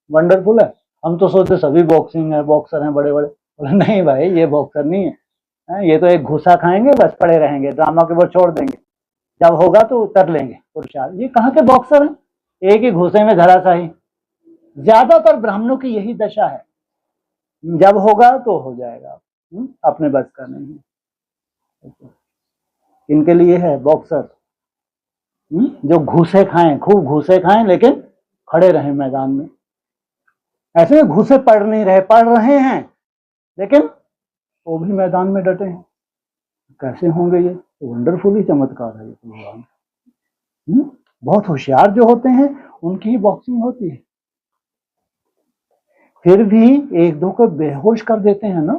वंडरफुल है। हम तो सोचते सभी बॉक्सिंग है, बॉक्सर हैं बड़े बड़े, बोले नहीं भाई ये बॉक्सर नहीं है, ये तो एक घुसा खाएंगे बस पड़े रहेंगे, ड्रामा के बाद छोड़ देंगे, जब होगा तो उतर लेंगे पुरुषार्थ। ये कहाँ के बॉक्सर हैं, एक ही घुसे में धराशाही। ज्यादातर ब्राह्मणों की यही दशा है, जब होगा तो हो जाएगा, अपने बस का नहीं है। इनके लिए है बॉक्सर, जो घूसे खाएं, खूब घूसे खाएं लेकिन खड़े रहें मैदान में। ऐसे में घूसे पड़ नहीं रहे, पड़ रहे हैं लेकिन वो भी मैदान में डटे हैं। कैसे होंगे ये? वंडरफुल ही चमत्कार है ये भगवान। बहुत होशियार जो होते हैं उनकी ही बॉक्सिंग होती है। फिर भी एक दो को बेहोश कर देते हैं ना,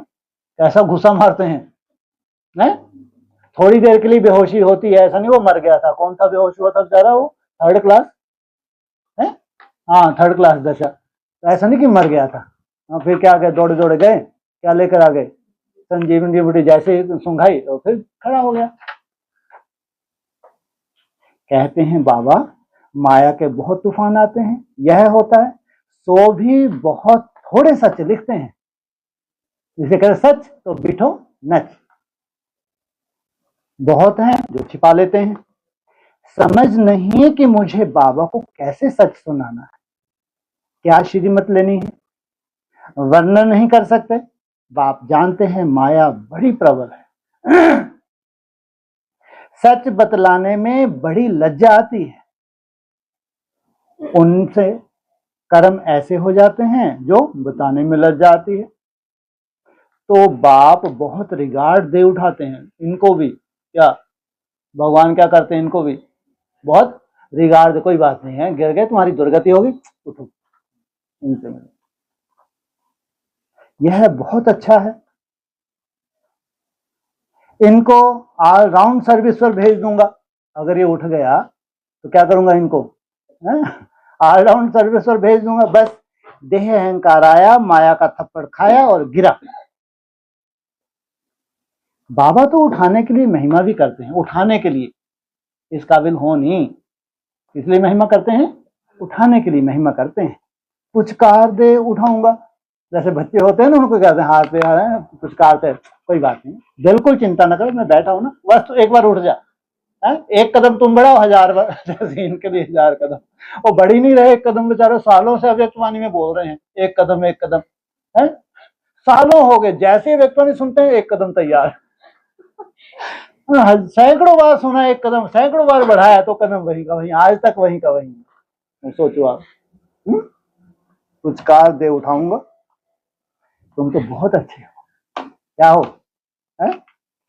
कैसा घुसा मारते हैं, नहीं? थोड़ी देर के लिए बेहोशी होती है, ऐसा नहीं वो मर गया था। कौन सा बेहोश हुआ था बेचारा? वो थर्ड क्लास है, हाँ थर्ड क्लास दशा। तो ऐसा नहीं कि मर गया था। हाँ, फिर क्या गए, दौड़े दौड़े गए, क्या लेकर आ गए? संजीवनी बूटी जैसे सुंघाई तो फिर खड़ा हो गया। कहते हैं बाबा माया के बहुत तूफान आते हैं, यह होता है, सो भी बहुत थोड़े सच लिखते हैं। जिसे कहते सच तो बिठो नच, बहुत हैं जो छिपा लेते हैं। समझ नहीं कि मुझे बाबा को कैसे सच सुनाना है, क्या श्रीमत लेनी है, वर्णन नहीं कर सकते। बाप जानते हैं माया बड़ी प्रबल है, सच बतलाने में बड़ी लज्जा आती है। उनसे कर्म ऐसे हो जाते हैं जो बताने में लज्जा आती है। तो बाप बहुत रिगार्ड दे उठाते हैं इनको भी। क्या भगवान क्या करते हैं? इनको भी बहुत रिगार्ड, कोई बात नहीं है, गिर गए तुम्हारी दुर्गति होगी, उठो इनसे मिलो। यह बहुत अच्छा है। इनको ऑल राउंड सर्विस पर भेज दूंगा, अगर ये उठ गया तो क्या करूंगा इनको? ऑल राउंड सर्विस पर भेज दूंगा। बस देह अहंकार आया, माया का थप्पड़ खाया और गिरा। बाबा तो उठाने के लिए महिमा भी करते हैं, उठाने के लिए, इस काबिल हो नहीं इसलिए महिमा करते हैं, उठाने के लिए महिमा करते हैं। कुछ कार दे उठाऊंगा, जैसे बच्चे होते हैं ना, उनको कहते हैं हाथ पे आ रहे हैं कुछ कार दे, कोई बात नहीं, बिल्कुल चिंता न करो, मैं बैठा हूं ना, बस तो एक बार उठ जा। एक कदम तुम बढ़ाओ, 1000 बार, जैसे इनके लिए 1000 कदम। वो बढ़ ही नहीं रहे एक कदम, बेचारे सालों से अव्यक्तवाणी में बोल रहे हैं, एक कदम एक कदम है, सालों हो गए, जैसे व्यक्तवाणी सुनते हैं एक कदम तैयार। सैकड़ों बार सुना एक कदम, सैकड़ों बार बढ़ाया तो कदम वही का वही, आज तक वही का वही। सोचो आप, कुछ कार दे उठाऊंगा, तुम तो बहुत अच्छे हो, क्या हो है?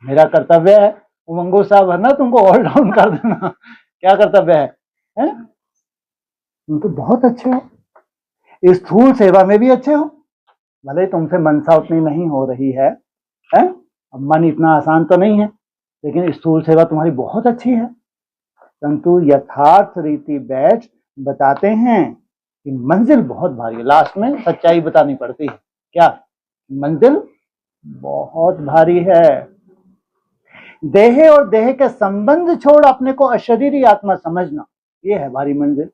मेरा कर्तव्य है उमंगो साहब भरना, तुमको ऑल डाउन कर देना, क्या कर्तव्य है? तुम तो बहुत अच्छे हो, स्थूल सेवा में भी अच्छे हो, भले तुमसे मनसा उतनी नहीं हो रही है? अब मन इतना आसान तो नहीं है, लेकिन स्थूल सेवा तुम्हारी बहुत अच्छी है। परंतु यथार्थ रीति बैठ बताते हैं कि मंजिल बहुत भारी है, लास्ट में सच्चाई बतानी पड़ती है। क्या? मंजिल बहुत भारी है। देह और देह के संबंध छोड़ अपने को अशरीरी आत्मा समझना, ये है भारी मंजिल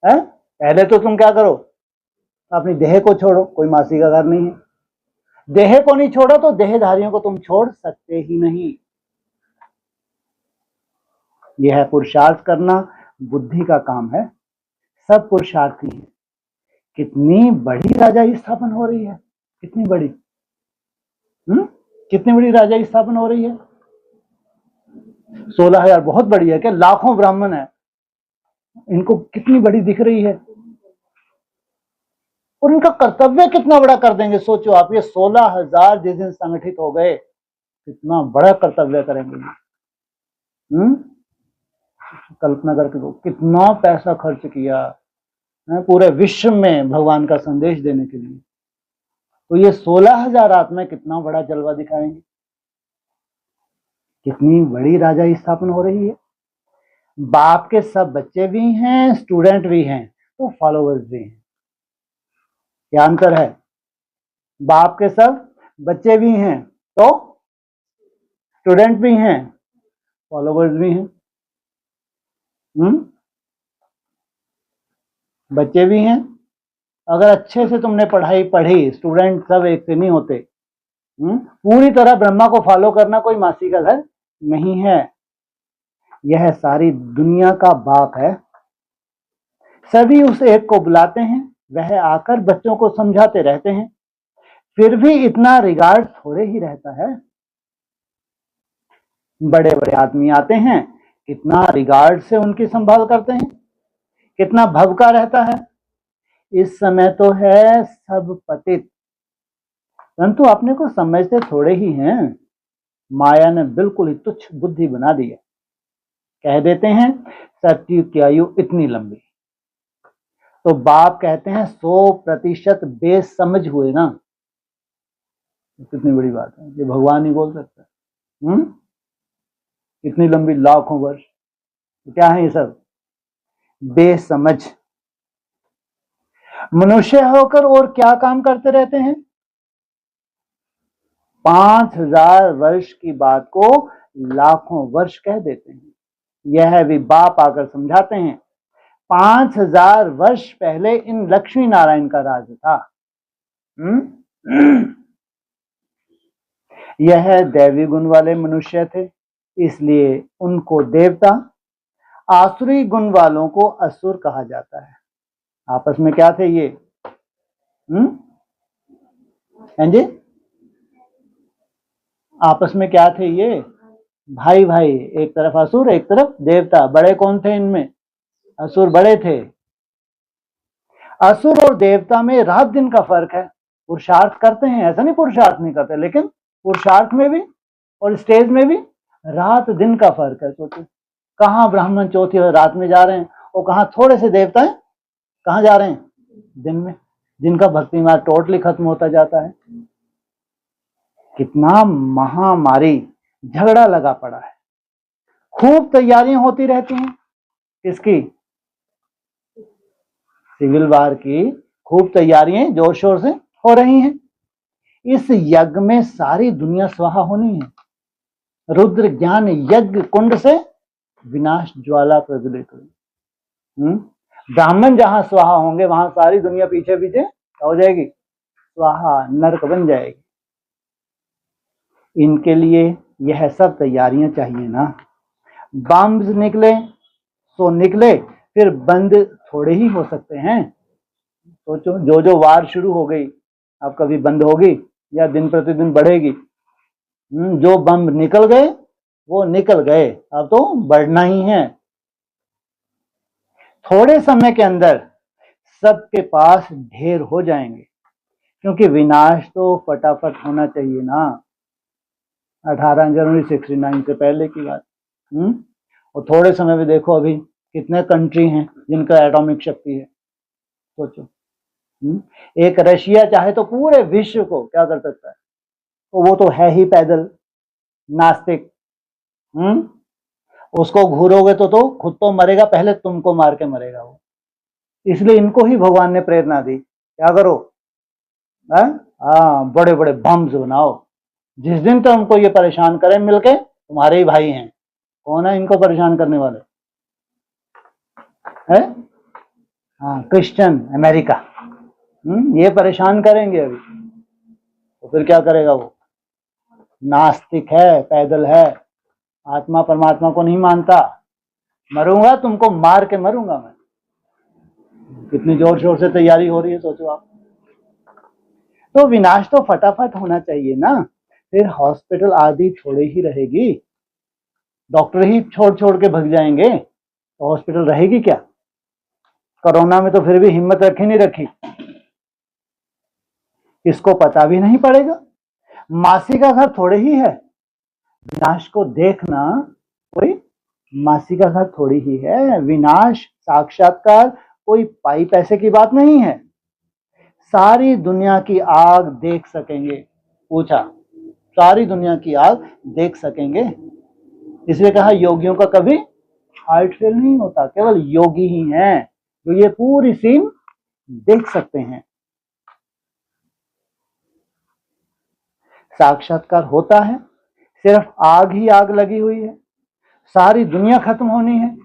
है। पहले तो तुम क्या करो, अपनी देह को छोड़ो, कोई मासी का घर नहीं है। देह को नहीं छोड़ो तो देहधारियों को तुम छोड़ सकते ही नहीं। यह है पुरुषार्थ करना, बुद्धि का काम है। सब पुरुषार्थी है, कितनी बड़ी राजाई स्थापन हो रही है, कितनी बड़ी, कितनी बड़ी राजाई स्थापन हो रही है। 16,000 बहुत बड़ी है क्या? लाखों ब्राह्मण है, इनको कितनी बड़ी दिख रही है, और इनका कर्तव्य कितना बड़ा कर देंगे। सोचो आप, ये 16,000 जिस दिन संगठित हो गए, कितना बड़ा कर्तव्य करेंगे। कल्पना करके दो, कितना पैसा खर्च किया है पूरे विश्व में भगवान का संदेश देने के लिए। तो ये 16,000 आत्माएं कितना बड़ा जलवा दिखाएंगे, कितनी बड़ी राजा स्थापन हो रही है। बाप के सब बच्चे भी हैं, स्टूडेंट भी हैं, तो फॉलोवर्स भी हैं। क्या अंतर है? बाप के सब बच्चे भी हैं तो स्टूडेंट भी हैं, फॉलोवर्स भी हैं। बच्चे भी हैं, अगर अच्छे से तुमने पढ़ाई पढ़ी, स्टूडेंट सब एक से नहीं होते। पूरी तरह ब्रह्मा को फॉलो करना कोई मासी का घर नहीं है, यह सारी दुनिया का बाप है। सभी उस एक को बुलाते हैं, वह आकर बच्चों को समझाते रहते हैं, फिर भी इतना रिगार्ड थोड़े ही रहता है। बड़े बड़े आदमी आते हैं, कितना रिगार्ड से उनकी संभाल करते हैं, कितना भवका रहता है। इस समय तो है सब पतित, परंतु अपने को समझते थोड़े ही हैं। माया ने बिल्कुल ही तुच्छ बुद्धि बना दी है। कह देते हैं सतयुग की आयु इतनी लंबी, तो बाप कहते हैं 100% बेसमझ हुए ना। कितनी बड़ी बात है, ये भगवान ही बोल सकता है। इतनी लंबी लाखों वर्ष, तो क्या है ये सब? बेसमझ। मनुष्य होकर और क्या काम करते रहते हैं? 5,000 वर्ष की बात को लाखों वर्ष कह देते हैं। यह भी बाप आकर समझाते हैं, 5,000 वर्ष पहले इन लक्ष्मी नारायण का राज था। यह दैवी गुण वाले मनुष्य थे, इसलिए उनको देवता, आसुरी गुण वालों को असुर कहा जाता है। आपस में क्या थे ये? जी, आपस में क्या थे ये? भाई भाई, एक तरफ असुर एक तरफ देवता। बड़े कौन थे इनमें? असुर बड़े थे। असुर और देवता में रात दिन का फर्क है। पुरुषार्थ करते हैं, ऐसा नहीं पुरुषार्थ नहीं करते, लेकिन पुरुषार्थ में भी और स्टेज में भी रात दिन का फर्क है। सोचो, कहाँ ब्राह्मण चौथी रात में जा रहे हैं, और कहाँ थोड़े से देवता हैं कहाँ जा रहे हैं? दिन में, जिनका भक्ति मार्ग टोटली खत्म होता जाता है। कितना महामारी झगड़ा लगा पड़ा है। खूब तैयारियां होती रहती हैं। किसकी? सिविल वार की खूब तैयारियां जोर शोर से हो रही हैं। इस यज्ञ में सारी दुनिया स्वाहा होनी है। रुद्र ज्ञान यज्ञ कुंड से विनाश ज्वाला प्रज्वलित हुई। ब्राह्मण जहां स्वाहा होंगे, वहां सारी दुनिया पीछे पीछे हो जाएगी, स्वाहा, नरक बन जाएगी। इनके लिए यह सब तैयारियां चाहिए ना। बम्स निकले तो निकले, फिर बंद थोड़े ही हो सकते हैं। सोचो, जो जो वार शुरू हो गई, अब कभी बंद होगी या दिन प्रतिदिन बढ़ेगी? जो बम निकल गए वो निकल गए, अब तो बढ़ना ही है। थोड़े समय के अंदर सबके पास ढेर हो जाएंगे, क्योंकि विनाश तो फटाफट होना चाहिए ना। 18 जनवरी 69 से पहले की बात। और थोड़े समय में देखो अभी कितने कंट्री हैं जिनका एटॉमिक शक्ति है। सोचो, एक रशिया चाहे तो पूरे विश्व को क्या कर सकता है, तो वो तो है ही पैदल नास्तिक। उसको घूरोगे तो खुद तो मरेगा, पहले तुमको मार के मरेगा वो। इसलिए इनको ही भगवान ने प्रेरणा दी, क्या करो? बड़े बड़े बम्स बनाओ। जिस दिन तो हमको ये परेशान करें मिलके, तुम्हारे ही भाई हैं। कौन है इनको परेशान करने वाले? है क्रिश्चियन अमेरिका। ये परेशान करेंगे अभी, तो फिर क्या करेगा वो? नास्तिक है, पैदल है, आत्मा परमात्मा को नहीं मानता। मरूंगा, तुमको मार के मरूंगा मैं। कितनी जोर शोर से तैयारी हो रही है, सोचो आप। तो विनाश तो फटाफट होना चाहिए ना, फिर हॉस्पिटल आदि थोड़ी ही रहेगी, डॉक्टर ही छोड़ छोड़ के भग जाएंगे तो हॉस्पिटल रहेगी क्या? कोरोना में तो फिर भी हिम्मत रखी नहीं रखी, इसको पता भी नहीं पड़ेगा। मासी का घर थोड़े ही है, विनाश को देखना कोई मासी का घर थोड़ी ही है। विनाश साक्षात्कार कोई पाई पैसे की बात नहीं है। सारी दुनिया की आग देख सकेंगे, पूछा सारी दुनिया की आग देख सकेंगे, इसलिए कहा योगियों का कभी हार्ट फेल नहीं होता, केवल योगी ही हैं जो ये पूरी सीन देख सकते हैं। साक्षात्कार होता है, सिर्फ आग ही आग लगी हुई है, सारी दुनिया खत्म होनी है।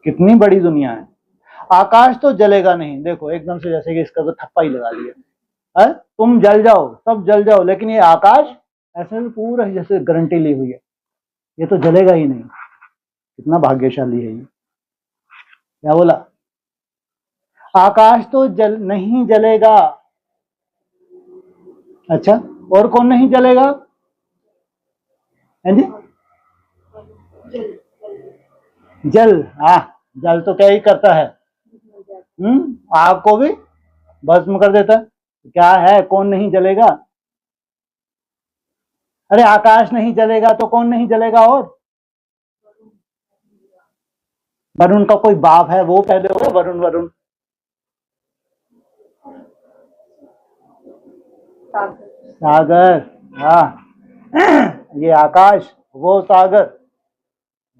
कितनी बड़ी दुनिया है। आकाश तो जलेगा नहीं, देखो एकदम से जैसे कि इसका तो ठप्पा ही लगा दिया है, तुम जल जाओ, सब जल जाओ, लेकिन ये आकाश ऐसे पूरा जैसे गारंटी ली हुई है, ये तो जलेगा ही नहीं। कितना भाग्यशाली है ये। क्या बोला? आकाश तो नहीं जलेगा। अच्छा, और कौन नहीं जलेगा? है जी? जल, हाँ, जल तो क्या ही करता है, आग को भी भस्म कर देता है। क्या है, कौन नहीं जलेगा? अरे आकाश नहीं जलेगा तो कौन नहीं जलेगा? और वरुण का कोई बाप है, वो पहले होगा वरुण। वरुण सागर, हाँ ये आकाश, वो सागर,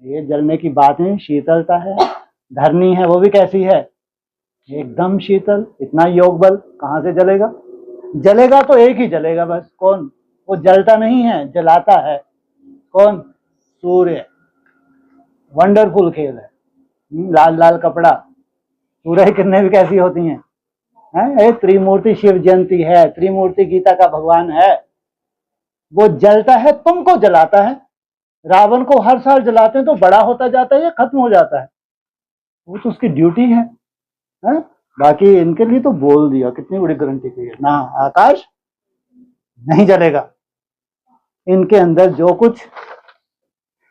ये जलने की बात नहीं, शीतलता है। धरनी है वो भी कैसी है, एकदम शीतल। इतना योग बल, कहां से जलेगा? जलेगा तो एक ही जलेगा बस, कौन? वो जलता नहीं है, जलाता है। कौन? सूर्य। वंडरफुल खेल है। लाल लाल कपड़ा, सूर्य किरणें भी कैसी होती हैं, हैं? त्रिमूर्ति शिव जयंती है, त्रिमूर्ति गीता का भगवान है। वो जलता है, तुमको जलाता है। रावण को हर साल जलाते हैं तो बड़ा होता जाता है या खत्म हो जाता है? वो तो उसकी ड्यूटी है, हैं? बाकी इनके लिए तो बोल दिया, कितनी बड़ी गारंटी की है ना, आकाश नहीं जलेगा। इनके अंदर जो कुछ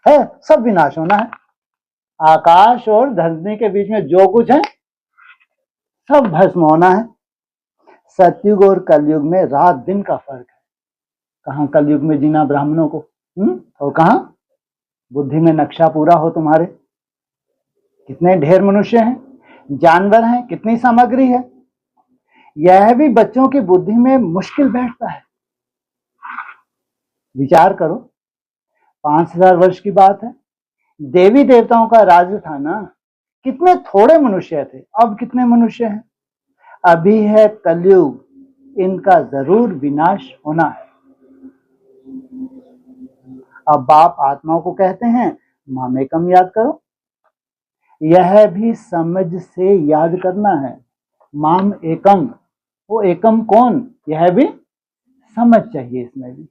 है सब विनाश होना है। आकाश और धरती के बीच में जो कुछ है सब भस्म होना है। सतयुग और कलयुग में रात दिन का फर्क है। कहाँ कलयुग में जीना ब्राह्मणों को, और कहाँ बुद्धि में नक्शा पूरा हो तुम्हारे। कितने ढेर मनुष्य हैं, जानवर हैं, कितनी सामग्री है। यह भी बच्चों की बुद्धि में मुश्किल बैठता है। विचार करो, 5000 वर्ष की बात है, देवी देवताओं का राज्य था ना, कितने थोड़े मनुष्य थे, अब कितने मनुष्य हैं। अभी है कलयुग, इनका जरूर विनाश होना है। अब बाप आत्माओं को कहते हैं मामेकम याद करो। यह भी समझ से याद करना है। माम एकम, वो एकम कौन, यह भी समझ चाहिए इसमें भी।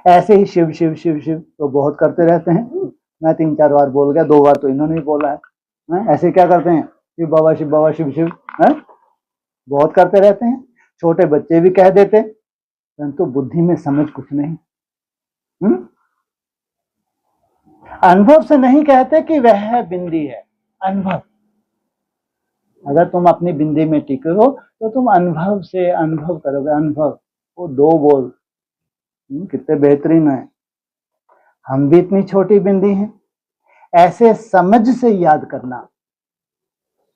ऐसे ही शिव शिव शिव शिव तो बहुत करते रहते हैं। मैं 3-4 बार बोल गया, 2 बार तो इन्होंने ही बोला है। ऐसे क्या करते हैं, शिव बाबा शिव बाबा शिव शिव, है? बहुत करते रहते हैं। छोटे बच्चे भी कह देते, परंतु बुद्धि में समझ कुछ नहीं। अनुभव से नहीं कहते कि वह बिंदी है, अनुभव। अगर तुम अपनी बिंदी में टिके हो तो तुम अनुभव से अनुभव करोगे। अनुभव, वो 2 बोल कितने बेहतरीन है। हम भी इतनी छोटी बिंदी हैं। ऐसे समझ से याद करना,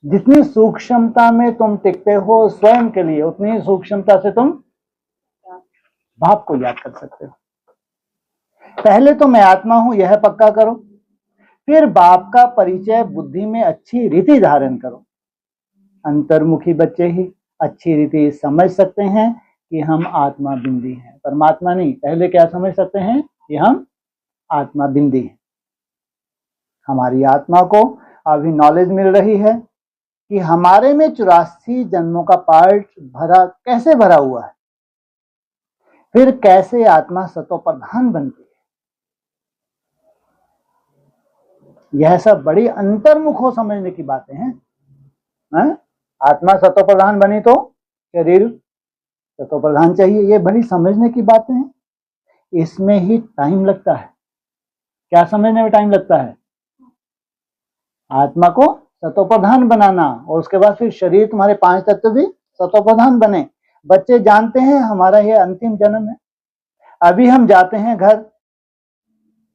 जितनी सूक्ष्मता में तुम टिकते हो स्वयं के लिए, उतनी सूक्ष्मता से तुम बाप को याद कर सकते हो। पहले तो मैं आत्मा हूं यह पक्का करो, फिर बाप का परिचय बुद्धि में अच्छी रीति धारण करो। अंतर्मुखी बच्चे ही अच्छी रीति समझ सकते हैं कि हम आत्मा बिंदी हैं, परमात्मा नहीं। पहले क्या समझ सकते हैं कि हम आत्मा बिंदी हैं। हमारी आत्मा को अभी नॉलेज मिल रही है कि हमारे में 84 जन्मों का पार्ट भरा, कैसे भरा हुआ है, फिर कैसे आत्मा सतोप्रधान बनती है। यह सब बड़ी अंतर्मुख हो समझने की बातें हैं। है? आत्मा सतो प्रधान बनी तो शरीर सतो प्रधान चाहिए। ये बड़ी समझने की बातें हैं, इसमें ही टाइम लगता है। क्या समझने में टाइम लगता है? आत्मा को सतो प्रधान बनाना, और उसके बाद फिर शरीर तुम्हारे 5 तत्व भी सतो प्रधान बने। बच्चे जानते हैं हमारा ये अंतिम जन्म है, अभी हम जाते हैं घर,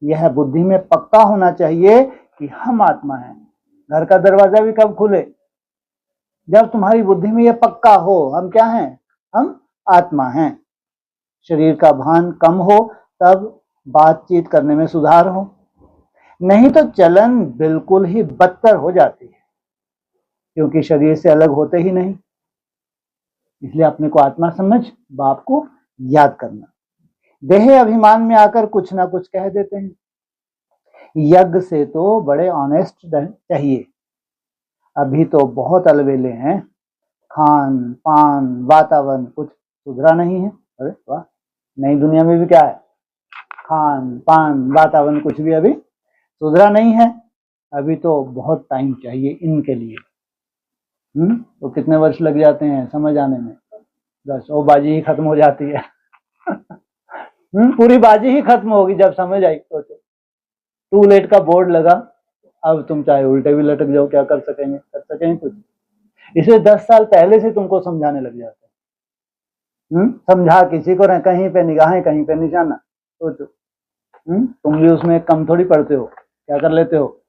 यह बुद्धि में पक्का होना चाहिए कि हम आत्मा हैं। घर का दरवाजा भी कब खुले? जब तुम्हारी बुद्धि में यह पक्का हो हम क्या हैं, हम आत्मा हैं। शरीर का भान कम हो तब बातचीत करने में सुधार हो, नहीं तो चलन बिल्कुल ही बदतर हो जाती है, क्योंकि शरीर से अलग होते ही नहीं। इसलिए अपने को आत्मा समझ बाप को याद करना। देह अभिमान में आकर कुछ ना कुछ कह देते हैं। यज्ञ से तो बड़े ऑनेस्ट चाहिए। अभी तो बहुत अलबेले हैं, खान पान वातावरण कुछ सुधरा नहीं है। अरे वाह, नई दुनिया में भी क्या है, खान पान वातावरण कुछ भी अभी सुधरा नहीं है। अभी तो बहुत टाइम चाहिए इनके लिए। तो कितने वर्ष लग जाते हैं समझ आने में? 10। वो बाजी ही खत्म हो जाती है। पूरी बाजी ही खत्म होगी जब समझ आई। सोचो, टू लेट का बोर्ड लगा, अब तुम चाहे उल्टे भी लटक जाओ, क्या कर सकेंगे? कर सकेंगे कुछ? इसे 10 साल पहले से तुमको समझाने लग जाते हैं। समझा किसी को, कहीं पे निगाहें कहीं पे निशाना। सोचो, तुम भी उसमें कम थोड़ी पढ़ते हो, क्या कर लेते हो?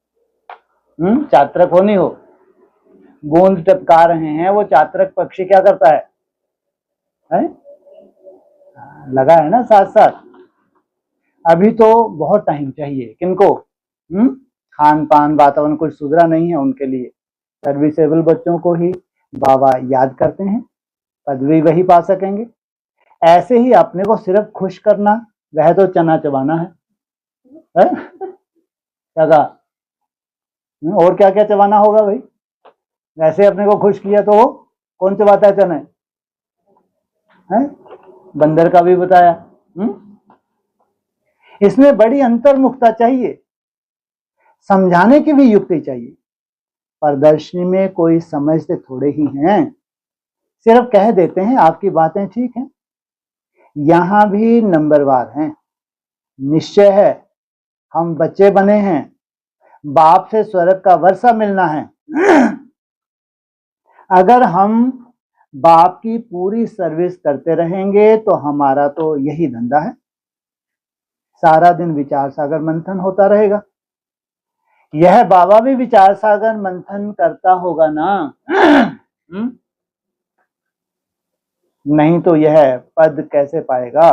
चात्रक हो नहीं हो, गोंद टपका रहे हैं, वो चात्रक पक्षी क्या करता है? लगा है ना साथ साथ। अभी तो बहुत टाइम चाहिए किनको? खान पान वातावरण कुछ सुधरा नहीं है उनके लिए। सर्विसेबल बच्चों को ही बाबा याद करते हैं, पदवी वही पा सकेंगे। ऐसे ही अपने को सिर्फ खुश करना, वह तो चना चबाना है? क्या कहा? और क्या क्या चबाना होगा भाई? वैसे अपने को खुश किया तो कौन चबाता है चने? बंदर का भी बताया। इसमें बड़ी अंतर्मुखता चाहिए, समझाने की भी युक्ति चाहिए। प्रदर्शनी में कोई समझते थोड़े ही हैं, सिर्फ कह देते हैं आपकी बातें ठीक हैं। यहां भी नंबरवार हैं। निश्चय है हम बच्चे बने हैं, बाप से स्वर्ग का वर्षा मिलना है। अगर हम बाप की पूरी सर्विस करते रहेंगे तो हमारा तो यही धंधा है। सारा दिन विचार सागर मंथन होता रहेगा। यह बाबा भी विचार सागर मंथन करता होगा ना? नहीं तो यह पद कैसे पाएगा?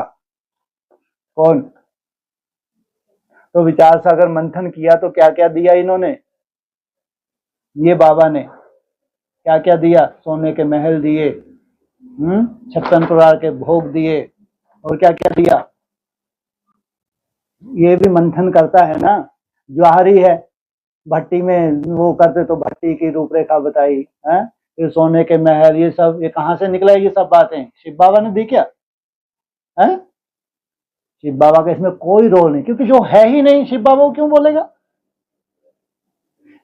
कौन? तो विचार सागर मंथन किया तो क्या क्या दिया इन्होंने? ये बाबा ने क्या क्या दिया? सोने के महल दिए, 56 प्रकार के भोग दिए, और क्या क्या दिया? ये भी मंथन करता है ना। ज्वाहरी है, भट्टी में वो करते तो भट्टी की रूपरेखा बताई है, फिर सोने के महल, ये सब ये कहां से निकला? ये सब बातें शिव बाबा ने दी क्या है? शिव बाबा का इसमें कोई रोल नहीं, क्योंकि जो है ही नहीं शिव बाबा को क्यों बोलेगा?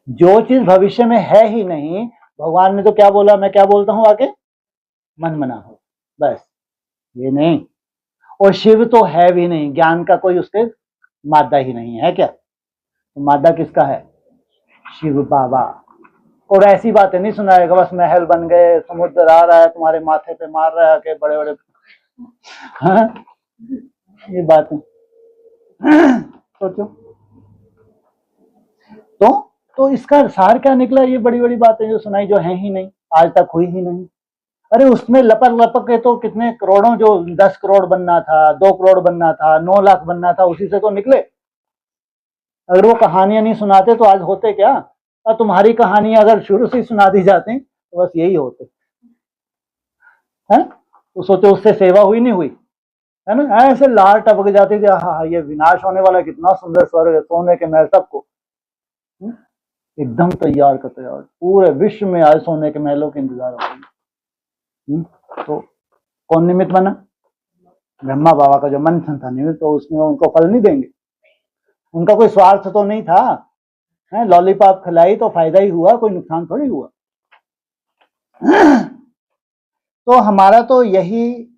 जो चीज भविष्य में है ही नहीं, भगवान ने तो क्या बोला, मैं क्या बोलता हूं आगे? मन मना हो, बस। ये नहीं। और शिव तो है भी नहीं, ज्ञान का कोई उसके मादा ही नहीं है क्या? तो मादा किसका है? शिव बाबा। और ऐसी बातें नहीं सुनाएगा बस महल बन गए, समुद्र आ रहा है तुम्हारे माथे पे मार रहा है के बड़े बड़े। हाँ? ये बातें सोचो। तो इसका सार क्या निकला? ये बड़ी बड़ी बातें जो सुनाई, जो है ही नहीं, आज तक हुई ही नहीं। अरे उसमें लपक लपक के तो कितने करोड़ों, जो 10 करोड़ बनना था, 2 करोड़ बनना था, 9 लाख बनना था, उसी से तो निकले। अगर वो कहानियां नहीं सुनाते तो आज होते क्या? और तुम्हारी कहानी अगर शुरू से सुना दी जाती तो बस यही होते हैं। तो सोचो उससे सेवा हुई नहीं हुई, है ना? ऐसे लार टपक जाती थी, हाँ ये विनाश होने वाला, कितना सुंदर स्वर्ग है, सोने के महल, सबको एकदम तैयार का तैयार। पूरे विश्व में आज सोने के महलों के इंतजार हो रही। तो कौन निमित्त बना? ब्रह्मा बाबा का जो मंथन था निमित्त, तो उसमें उनको फल नहीं देंगे? उनका कोई स्वार्थ तो नहीं था, है? लॉलीपॉप खिलाई तो फायदा ही हुआ, कोई नुकसान थोड़ी हुआ। तो हमारा तो यही,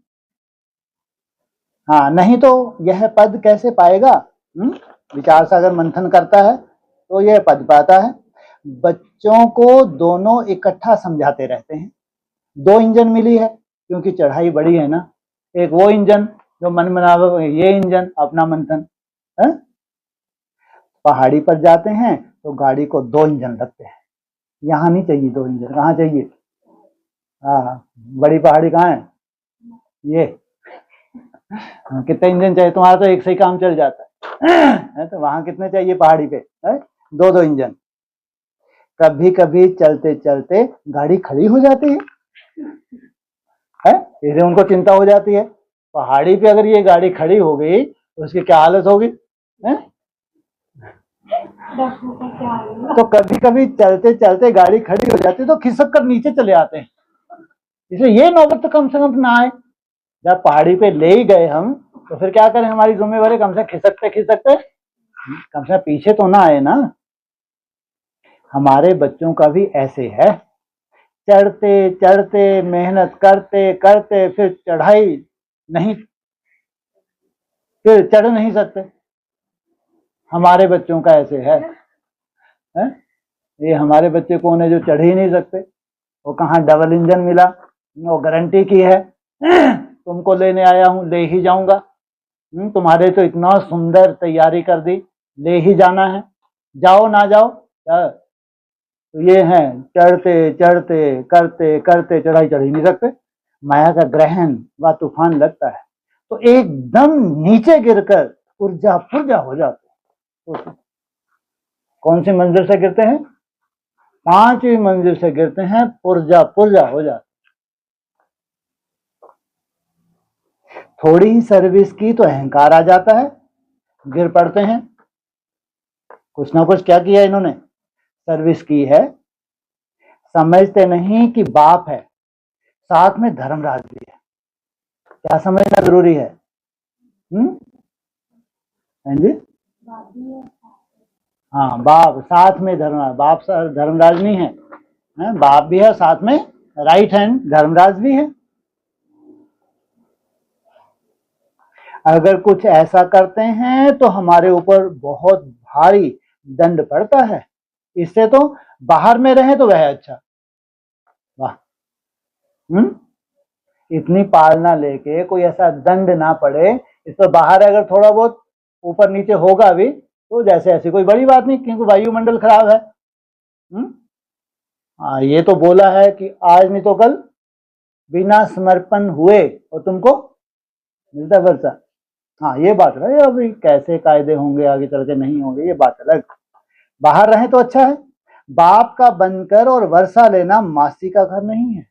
हाँ, नहीं तो यह पद कैसे पाएगा? विचार सागर मंथन करता है तो यह पद पाता है। बच्चों को दोनों इकट्ठा समझाते रहते हैं। 2 इंजन मिली है क्योंकि चढ़ाई बड़ी है ना, एक वो इंजन जो मन मनावे, ये इंजन अपना मंथन है। पहाड़ी पर जाते हैं तो गाड़ी को 2 इंजन लगते हैं, यहाँ नहीं चाहिए 2 इंजन, कहाँ चाहिए? हाँ, बड़ी पहाड़ी कहाँ है ये? कितने इंजन चाहिए? तुम्हारा तो एक से ही काम चल जाता है तो वहां कितने चाहिए पहाड़ी पे? 2-2 इंजन। कभी कभी चलते चलते गाड़ी खड़ी हो जाती है, इसे उनको चिंता हो जाती है, पहाड़ी पे अगर ये गाड़ी खड़ी हो गई तो उसकी क्या हालत होगी, है? तो कभी कभी चलते चलते गाड़ी खड़ी हो जाती है तो खिसक कर नीचे चले आते हैं। इसलिए ये नौबत तो कम से कम ना आए। जब पहाड़ी पे ले ही गए हम तो फिर क्या करें, हमारी जिम्मेवारी कम से खिसकते खिसकते कम से कम पीछे तो ना आए ना। हमारे बच्चों का भी ऐसे है, चढ़ते चढ़ते मेहनत करते करते फिर चढ़ाई नहीं, फिर चढ़ नहीं सकते। हमारे बच्चों का ऐसे है? ये हमारे बच्चे कौन है जो चढ़ ही नहीं सकते? वो कहाँ डबल इंजन मिला, वो गारंटी की है तुमको लेने आया हूं, ले ही जाऊंगा, तुम्हारे तो इतना सुंदर तैयारी कर दी, ले ही जाना है, जाओ ना जाओ। तो ये है, चढ़ते चढ़ते करते करते चढ़ाई चढ़ ही नहीं सकते। माया का ग्रहण व तूफान लगता है तो एकदम नीचे गिरकर पुर्जा पुर्जा हो जाते हैं। तो कौन सी मंजिल से गिरते हैं? 5वीं मंजिल से गिरते हैं, पुर्जा पुर्जा हो जाते। थोड़ी ही सर्विस की तो अहंकार आ जाता है, गिर पड़ते हैं। कुछ ना कुछ क्या किया इन्होंने, सर्विस की है, समझते नहीं कि बाप है, साथ में धर्मराज भी है। क्या समझना जरूरी है? जी, हाँ, बाप साथ में धर्मराज, बाप धर्मराज नहीं है, बाप भी है, साथ में राइट हैंड धर्मराज भी है। अगर कुछ ऐसा करते हैं तो हमारे ऊपर बहुत भारी दंड पड़ता है, इससे तो बाहर में रहे तो वह अच्छा। वाह, इतनी पालना लेके कोई ऐसा दंड ना पड़े, इस पर बाहर अगर थोड़ा बहुत ऊपर नीचे होगा भी तो जैसे ऐसी कोई बड़ी बात नहीं, क्योंकि वायुमंडल खराब है। ये तो बोला है कि आज नहीं तो कल बिना समर्पण हुए और तुमको मिलता वर्षा। हाँ, ये बात है। अभी कैसे कायदे होंगे आगे चल के, नहीं होंगे, ये बात अलग। बाहर रहे तो अच्छा है। बाप का बनकर और वर्षा लेना मासी का घर नहीं है।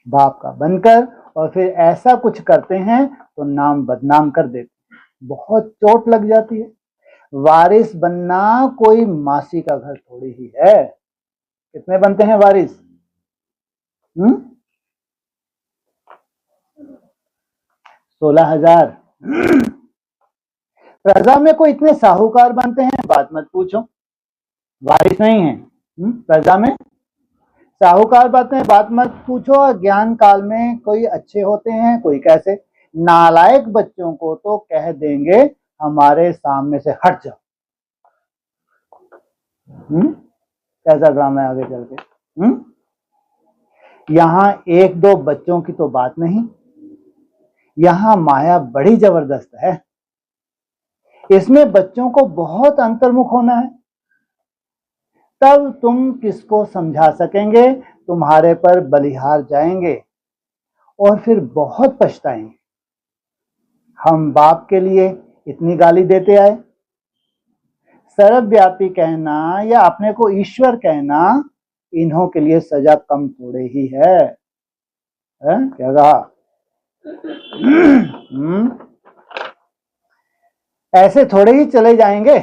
बाप का बनकर और फिर ऐसा कुछ करते हैं तो नाम बदनाम कर देते, बहुत चोट लग जाती है। वारिस बनना कोई मासी का घर थोड़ी ही है। कितने बनते हैं वारिस? 16,000। प्रजा में कोई इतने साहूकार बनते हैं, बात मत पूछो, वारिस नहीं है। प्रजा में साहूकार बनते हैं, बात मत पूछो। ज्ञान काल में कोई अच्छे होते हैं, कोई कैसे। नालायक बच्चों को तो कह देंगे हमारे सामने से हट जाओ। कैसा ड्रामा है आगे चल के। यहां 1-2 बच्चों की तो बात नहीं, यहां माया बड़ी जबरदस्त है। इसमें बच्चों को बहुत अंतर्मुख होना है, तब तुम किसको समझा सकेंगे। तुम्हारे पर बलिहार जाएंगे और फिर बहुत पछताएंगे। हम बाप के लिए इतनी गाली देते आए, सर्वव्यापी कहना या अपने को ईश्वर कहना, इन्हों के लिए सजा कम थोड़े ही है। क्या कहा? ऐसे थोड़े ही चले जाएंगे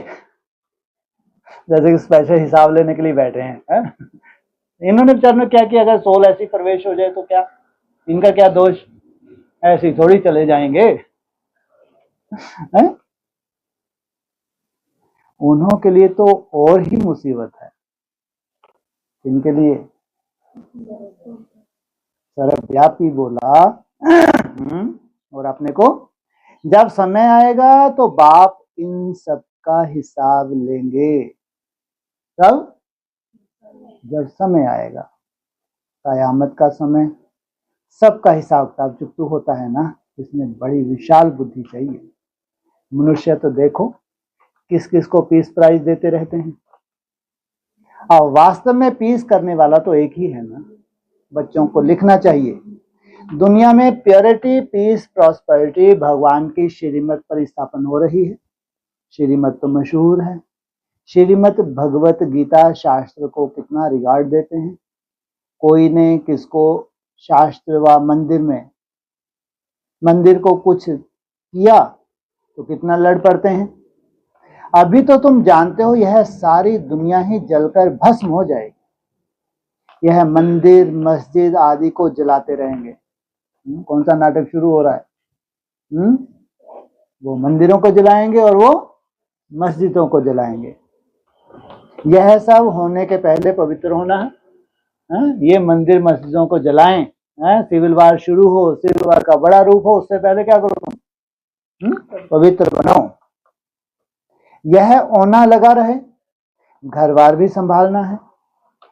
जैसे कि स्पेशल हिसाब लेने के लिए बैठे हैं। इन्होंने विचार में क्या किया, अगर सोल ऐसी प्रवेश हो जाए तो क्या, इनका क्या दोष? ऐसे थोड़ी चले जाएंगे। है? उन्हों के लिए तो और ही मुसीबत है। किनके लिए? सर्वव्यापी बोला। और अपने को जब समय आएगा तो बाप इन सब का हिसाब लेंगे। तब जब समय आएगा, कयामत का समय, सबका हिसाब किताब चुकतू होता है ना, इसमें बड़ी विशाल बुद्धि चाहिए। मनुष्य तो देखो किस किस को पीस प्राइज देते रहते हैं, और वास्तव में पीस करने वाला तो एक ही है ना। बच्चों को लिखना चाहिए, दुनिया में प्योरिटी, पीस, प्रॉस्पेरिटी भगवान की श्रीमत पर स्थापन हो रही है। श्रीमत तो मशहूर है। श्रीमत भगवत गीता शास्त्र को कितना रिगार्ड देते हैं। कोई ने किसको शास्त्र व मंदिर को कुछ किया तो कितना लड़ पड़ते हैं। अभी तो तुम जानते हो यह सारी दुनिया ही जलकर भस्म हो जाएगी। यह मंदिर मस्जिद आदि को जलाते रहेंगे। कौन सा नाटक शुरू हो रहा है? वो मंदिरों को जलाएंगे और वो मस्जिदों को जलाएंगे। यह सब होने के पहले पवित्र होना है। ये मंदिर मस्जिदों को जलाएं, सिविल वार शुरू हो, सिविल वार का बड़ा रूप हो, उससे पहले क्या करो तुम? पवित्र बनो। यह ओना लगा रहे, घर बार भी संभालना है।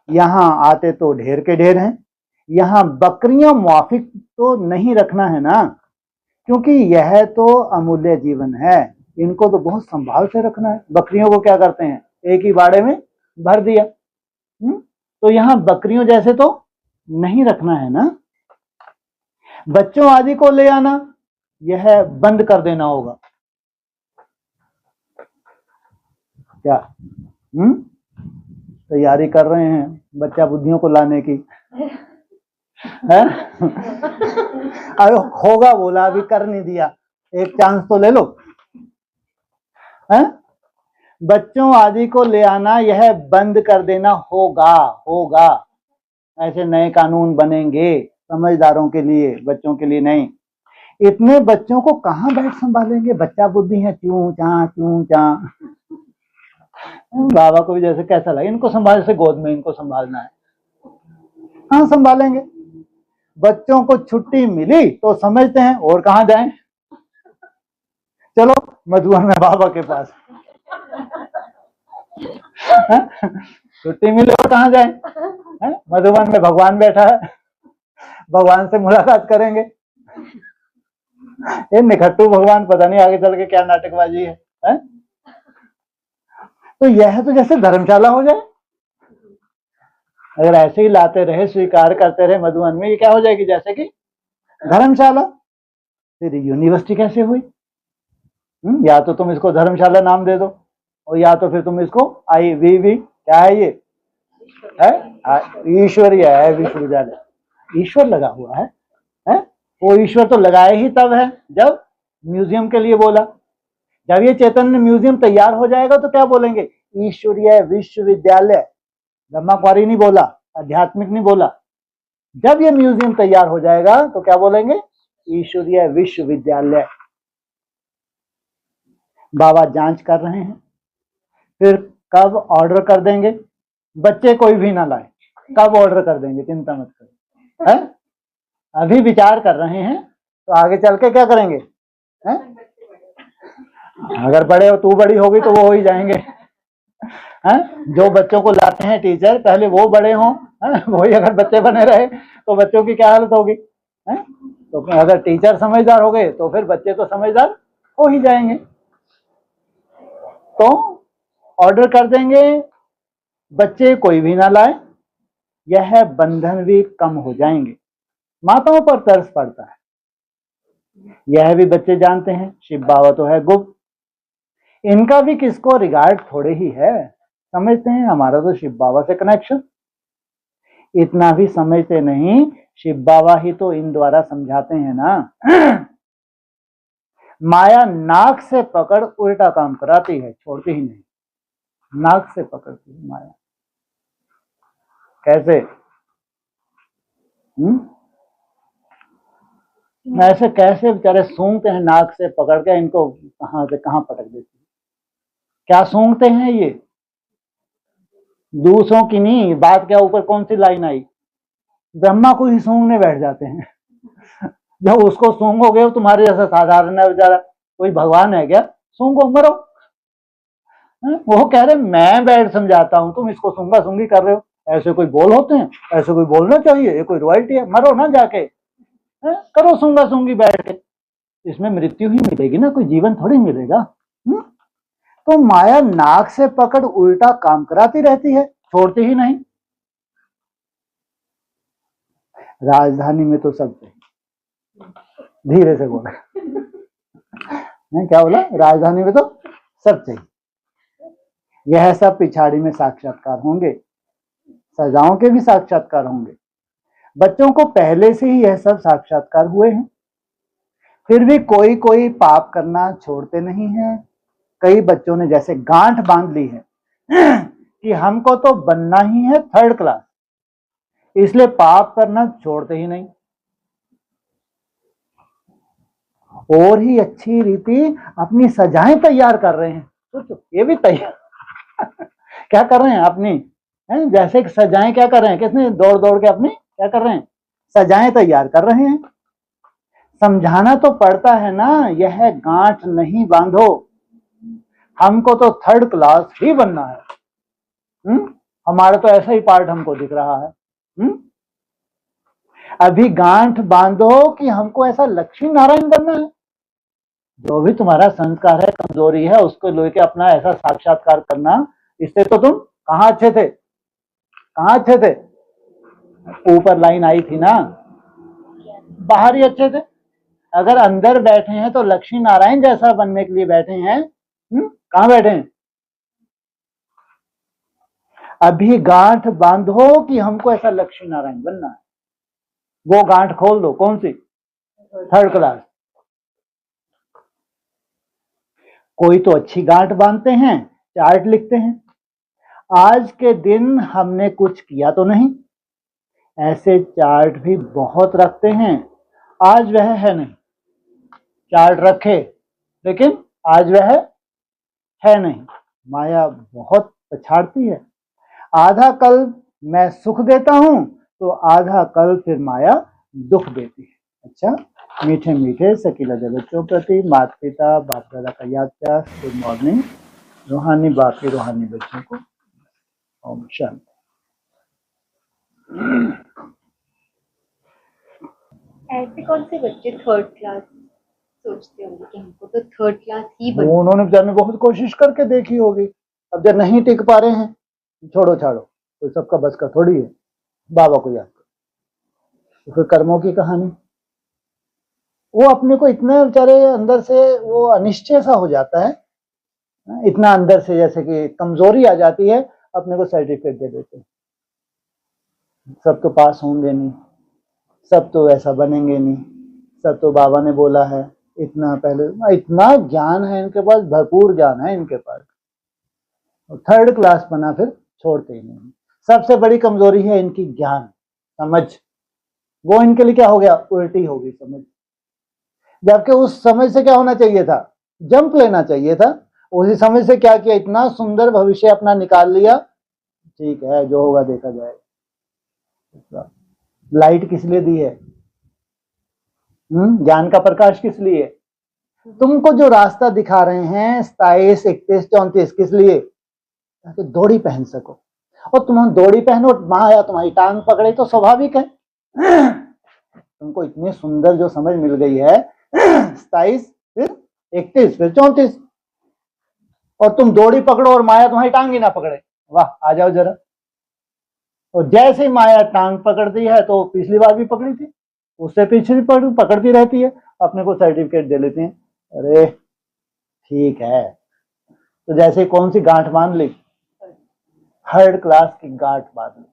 यहाँ आते तो ढेर के ढेर हैं। यहाँ बकरियां मुआफिक तो नहीं रखना है ना, क्योंकि यह तो अमूल्य जीवन है। इनको तो बहुत संभाल से रखना है। बकरियों को क्या करते हैं? एक ही बाड़े में भर दिया। तो यहाँ बकरियों जैसे तो नहीं रखना है ना। बच्चों आदि को ले आना, यह बंद कर देना होगा। क्या तैयारी कर रहे हैं बच्चा बुद्धियों को लाने की? है? अरे होगा बोला, अभी कर नहीं दिया, एक चांस तो ले लो। है? बच्चों आदि को ले आना, यह बंद कर देना होगा। ऐसे नए कानून बनेंगे समझदारों के लिए, बच्चों के लिए नहीं। इतने बच्चों को कहां बैठ संभालेंगे? बच्चा बुद्धि है, चूं चा। बाबा को भी जैसे कैसा लगे इनको संभाल, से गोद में इनको संभालना है। हाँ संभालेंगे। बच्चों को छुट्टी मिली तो समझते हैं और कहां जाएं? चलो मधुबन में बाबा के पास। छुट्टी मिली और कहां जाएं? मधुबन में भगवान बैठा है, भगवान से मुलाकात करेंगे। ये निखट्टू भगवान पता नहीं आगे चल के क्या नाटकबाजी है? तो यह तो जैसे धर्मशाला हो जाए। अगर ऐसे ही लाते रहे, स्वीकार करते रहे मधुबन में, ये क्या हो जाएगी? जैसे कि धर्मशाला। फिर यूनिवर्सिटी कैसे हुई? या तो तुम इसको धर्मशाला नाम दे दो, और या तो फिर तुम इसको IVV, क्या है ये? है ईश्वरीय है विश्वविद्यालय। ईश्वर लगा हुआ है? वो ईश्वर तो लगाए ही तब है जब म्यूजियम के लिए बोला। जब ये चैतन्य म्यूजियम तैयार हो जाएगा तो क्या बोलेंगे? ईश्वरीय विश्वविद्यालय। ब्रह्मकुमारी नहीं बोला, आध्यात्मिक नहीं बोला। जब ये म्यूजियम तैयार हो जाएगा तो क्या बोलेंगे? ईश्वरीय विश्वविद्यालय। बाबा जांच कर रहे हैं, फिर कब ऑर्डर कर देंगे? बच्चे कोई भी ना लाए, कब ऑर्डर कर देंगे? चिंता मत करो। है? अभी विचार कर रहे हैं, तो आगे चल के क्या करेंगे? है? अगर बड़े हो, तू बड़ी होगी तो वो हो ही जाएंगे। है? जो बच्चों को लाते हैं टीचर, पहले वो बड़े हों, वही अगर बच्चे बने रहे तो बच्चों की क्या हालत होगी? है? तो अगर टीचर समझदार हो गए तो फिर बच्चे तो समझदार हो ही जाएंगे। तो ऑर्डर कर देंगे, बच्चे कोई भी ना लाए, यह बंधन भी कम हो जाएंगे। माताओं पर तरस पड़ता है, यह भी बच्चे जानते हैं। शिव बाबा तो है गुप्त, इनका भी किसको रिगार्ड थोड़े ही है। समझते हैं हमारा तो शिव बाबा से कनेक्शन, इतना भी समझते नहीं। शिव बाबा ही तो इन द्वारा समझाते हैं ना। माया नाक से पकड़ उल्टा काम कराती है, छोड़ती ही नहीं। नाक से पकड़ती है माया। कैसे? ऐसे कैसे बेचारे सूंघते हैं नाक से पकड़ के, इनको कहां से कहां पटक देती है। क्या सूंघते हैं ये? दूसरों की नहीं, बात क्या ऊपर कौन सी लाइन आई, ब्रह्मा को ही सूंघने बैठ जाते हैं। जब उसको सूंघोगे, तुम्हारे जैसा साधारण है बेचारा, कोई भगवान है क्या, सूंघो मरो। वो कह रहे मैं बैठ समझाता हूं, तुम इसको सूंघा सूंघी कर रहे हो। ऐसे कोई बोल होते हैं, ऐसे कोई बोलना चाहिए, ये कोई रॉयल्टी है, मरो ना जाके, करो सूंघा सूंघी बैठ के। इसमें मृत्यु ही मिलेगी ना, कोई जीवन थोड़ी मिलेगा। तो माया नाक से पकड़ उल्टा काम कराती रहती है, छोड़ती ही नहीं। राजधानी में तो सब चाहिए, धीरे से बोला। नहीं क्या बोला, राजधानी में तो सब चाहिए। यह सब पिछाड़ी में साक्षात्कार होंगे, सजाओं के भी साक्षात्कार होंगे। बच्चों को पहले से ही यह सब साक्षात्कार हुए हैं, फिर भी कोई कोई पाप करना छोड़ते नहीं है। कई बच्चों ने जैसे गांठ बांध ली है कि हमको तो बनना ही है थर्ड क्लास, इसलिए पाप करना छोड़ते ही नहीं। और ही अच्छी रीति अपनी सजाएं तैयार कर रहे हैं। सोचो, ये भी तैयार क्या कर रहे हैं अपनी, है? जैसे कि सजाएं क्या कर रहे हैं, किसने दौड़ दौड़ के अपनी क्या कर रहे हैं, सजाएं तैयार कर रहे हैं। समझाना तो पड़ता है ना, यह गांठ नहीं बांधो, हमको तो थर्ड क्लास ही बनना है। हमारा तो ऐसा ही पार्ट हमको दिख रहा है। अभी गांठ बांधो कि हमको ऐसा लक्ष्मी नारायण बनना है। जो भी तुम्हारा संस्कार है, कमजोरी है, उसको लेके अपना ऐसा साक्षात्कार करना। इससे तो तुम कहाँ अच्छे थे, कहाँ अच्छे थे, ऊपर लाइन आई थी ना, बाहर ही अच्छे थे। अगर अंदर बैठे हैं तो लक्ष्मी नारायण जैसा बनने के लिए बैठे हैं। कहाँ बैठे हैं? अभी गांठ बांधो कि हमको ऐसा लक्ष्मी नारायण बनना है। वो गांठ खोल दो, कौन सी, थर्ड क्लास। कोई तो अच्छी गांठ बांधते हैं, चार्ट लिखते हैं, आज के दिन हमने कुछ किया तो नहीं। ऐसे चार्ट भी बहुत रखते हैं, आज वह है नहीं। चार्ट रखे लेकिन आज वह है नहीं। माया बहुत पछाड़ती है। आधा कल मैं सुख देता हूं तो आधा कल फिर माया दुख देती है। अच्छा, मीठे मीठे सकीला बच्चों प्रति माता पिता बाप दादा का याद प्यार, गुड मॉर्निंग। रूहानी बाप के रूहानी बच्चों को ओम शांति। ऐसे कौन से बच्चे थर्ड क्लास सोचते होंगे कि हमको तो थर्ड क्लास ही बनना। उन्होंने बेचारे ने बहुत कोशिश करके देखी होगी, अब जब नहीं टिक पा रहे हैं, छोड़ो छाड़ो, कोई सबका बस का थोड़ी है। बाबा को याद करो। तो फिर कर्मों की कहानी, वो अपने को इतना बेचारे अंदर से वो अनिश्चय सा हो जाता है, इतना अंदर से जैसे कि कमजोरी आ जाती है, अपने को सर्टिफिकेट दे देते हैं। सब तो पास होंगे नहीं, सब तो ऐसा बनेंगे नहीं, सब तो बाबा ने बोला है। इतना पहले इतना ज्ञान है इनके पास, भरपूर ज्ञान है इनके पास, थर्ड क्लास बना फिर छोड़ते ही नहीं। सबसे बड़ी कमजोरी है इनकी ज्ञान समझ, वो इनके लिए क्या हो गया, उल्टी हो गई समझ। जबकि उस समझ से क्या होना चाहिए था, जंप लेना चाहिए था। उसी समझ से क्या किया, इतना सुंदर भविष्य अपना निकाल लिया। ठीक है, जो होगा देखा जाएगा। लाइट किस लिए दी है, ज्ञान का प्रकाश किस लिए, तुमको जो रास्ता दिखा रहे हैं 27, 31, 34 किस लिए, ताकि दौड़ी पहन सको। और तुम दौड़ी पहनो, माया तुम्हारी टांग पकड़े तो स्वाभाविक है। तुमको इतनी सुंदर जो समझ मिल गई है, 27 फिर 31 फिर 34, और तुम दौड़ी पकड़ो और माया तुम्हारी टांग ही ना पकड़े, वाह आ जाओ जरा। और जैसे ही माया टांग पकड़ती है तो पिछली बार भी पकड़ी थी, उससे पीछे भी पकड़ती रहती है, अपने को सर्टिफिकेट दे लेते हैं। अरे ठीक है, तो जैसे कौन सी गांठ बांध ली, थर्ड क्लास की गांठ बांध ली।